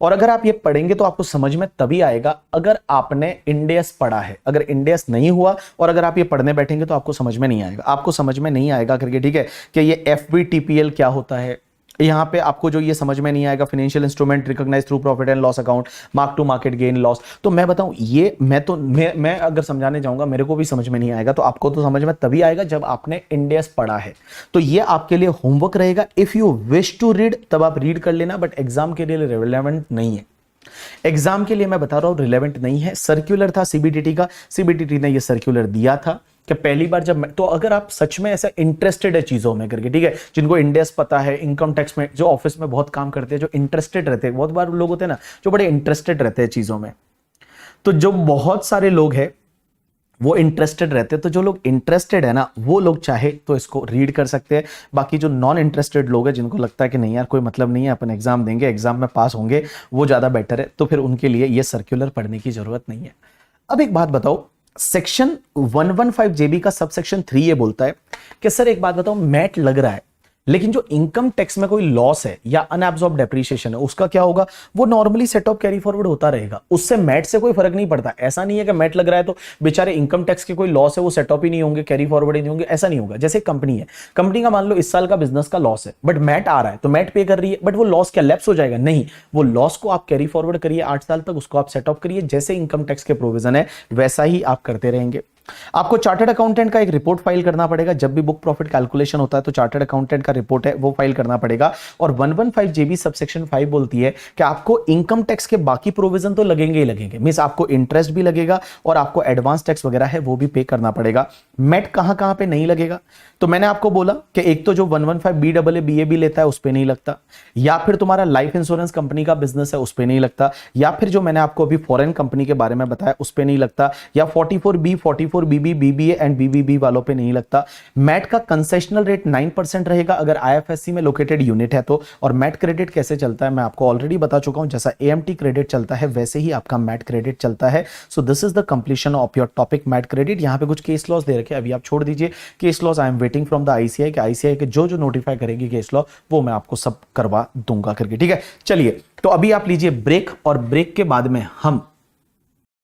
Speaker 1: और अगर आप ये पढ़ेंगे तो आपको समझ में तभी आएगा अगर आपने इंडेक्स पढ़ा है। अगर इंडेक्स नहीं हुआ और अगर आप ये पढ़ने बैठेंगे तो आपको समझ में नहीं आएगा, आपको समझ में नहीं आएगा करके, ठीक है, कि ये एफबीटीपीएल क्या होता है। यहां पे आपको जो ये समझ में नहीं आएगा, financial instrument recognise through profit and loss account, mark to market gain loss. तो मैं बताऊं ये मैं अगर समझाने जाऊंगा मेरे को भी समझ में नहीं आएगा, तो आपको तो समझ में तभी आएगा जब आपने इंडेक्स पढ़ा है। तो ये आपके लिए होमवर्क रहेगा। If you wish to read तब आप रीड कर लेना, बट एग्जाम के लिए रिलेवेंट नहीं है। एग्जाम के लिए मैं बता रहा हूं रिलेवेंट नहीं है। सर्कुलर था सीबीडीटी का, सीबीडीटी ने ये सर्कुलर दिया था कि पहली बार जब तो अगर आप सच में ऐसा इंटरेस्टेड है चीजों में करके, ठीक है, जिनको इंडेक्स पता है, इनकम टैक्स में जो ऑफिस में बहुत काम करते हैं, जो इंटरेस्टेड रहते हैं, बहुत बार लोग होते हैं ना जो बड़े इंटरेस्टेड रहते हैं चीजों में, तो जो बहुत सारे लोग हैं वो इंटरेस्टेड रहते हैं। तो जो लोग इंटरेस्टेड है ना, वो लोग चाहे तो इसको रीड कर सकते हैं। बाकी जो नॉन इंटरेस्टेड लोग हैं, जिनको लगता है कि नहीं यार कोई मतलब नहीं है, अपन एग्जाम देंगे, एग्जाम में पास होंगे, वो ज्यादा बेटर है, तो फिर उनके लिए ये सर्कुलर पढ़ने की जरूरत नहीं है। अब एक बात बताओ, सेक्शन 115 जेबी का सब सेक्शन 3 ये बोलता है कि सर एक बात बताओ, मैट लग रहा है लेकिन जो इनकम टैक्स में कोई लॉस है या अनएब्सॉर्ब डेप्रिसिएशन है, उसका क्या होगा? वो normally set of carry forward होता रहेगा, उससे मैट से कोई फर्क नहीं पड़ता। ऐसा नहीं है कि मैट लग रहा है तो बेचारे इनकम टैक्स के कोई लॉस है वो सेट ऑफ ही नहीं होंगे, कैरी फॉरवर्ड ही नहीं होंगे, ऐसा नहीं होगा। जैसे कंपनी है, कंपनी का मान लो इस साल का बिजनेस का लॉस है, बट मैट आ रहा है तो मैट पे कर रही है, बट वो लॉस क्या लैप्स हो जाएगा? नहीं, वो लॉस को आप कैरी फॉरवर्ड करिए 8 साल तक, उसको आप सेट ऑफ करिए, जैसे इनकम टैक्स के प्रोविजन है वैसा ही आप करते रहेंगे। आपको चार्टर्ड अकाउंटेंट का एक रिपोर्ट फाइल करना पड़ेगा। जब भी बुक प्रॉफिट कैलकुलेशन होता है तो चार्टर्ड अकाउंटेंट का रिपोर्ट है वो फाइल करना पड़ेगा। और 115 जेबी सबसेक्शन 5 बोलती है कि आपको इनकम टैक्स के बाकी प्रोविजन तो लगेंगे ही लगेंगे, मींस आपको इंटरेस्ट भी लगेगा और आपको एडवांस टैक्स वगैरह है वो भी पे करना पड़ेगा। मेट कहां कहां पे नहीं लगेगा? तो मैंने आपको बोला कि एक तो जो 115 BAA BAB लेता है उस पे नहीं लगता, या फिर तुम्हारा लाइफ इंश्योरेंस कंपनी का बिजनेस है उस पे नहीं लगता, या फिर जो मैंने आपको अभी फॉरेन कंपनी के बारे में बताया उस पे नहीं लगता, या 44B 44BB BBA and BBB वालों पे नहीं लगता। मैट का कंसेशनल रेट 9% रहेगा अगर IFSC में लोकेटेड यूनिट है तो। और मैट क्रेडिट कैसे चलता है मैं आपको ऑलरेडी बता चुका हूं, जैसा AMT क्रेडिट चलता है वैसे ही आपका मैट क्रेडिट चलता है। So this is the completion of your topic MAT credit. यहां पे कुछ केस लॉस दे रखे, अभी आप छोड़ दीजिए case laws, I am waiting from the ICAI के ICAI के जो नोटिफाई करेगी केस लॉ वो मैं आपको सब करवा दूंगा करके, ठीक है। चलिए तो अभी आप लीजिए ब्रेक, और ब्रेक के बाद में हम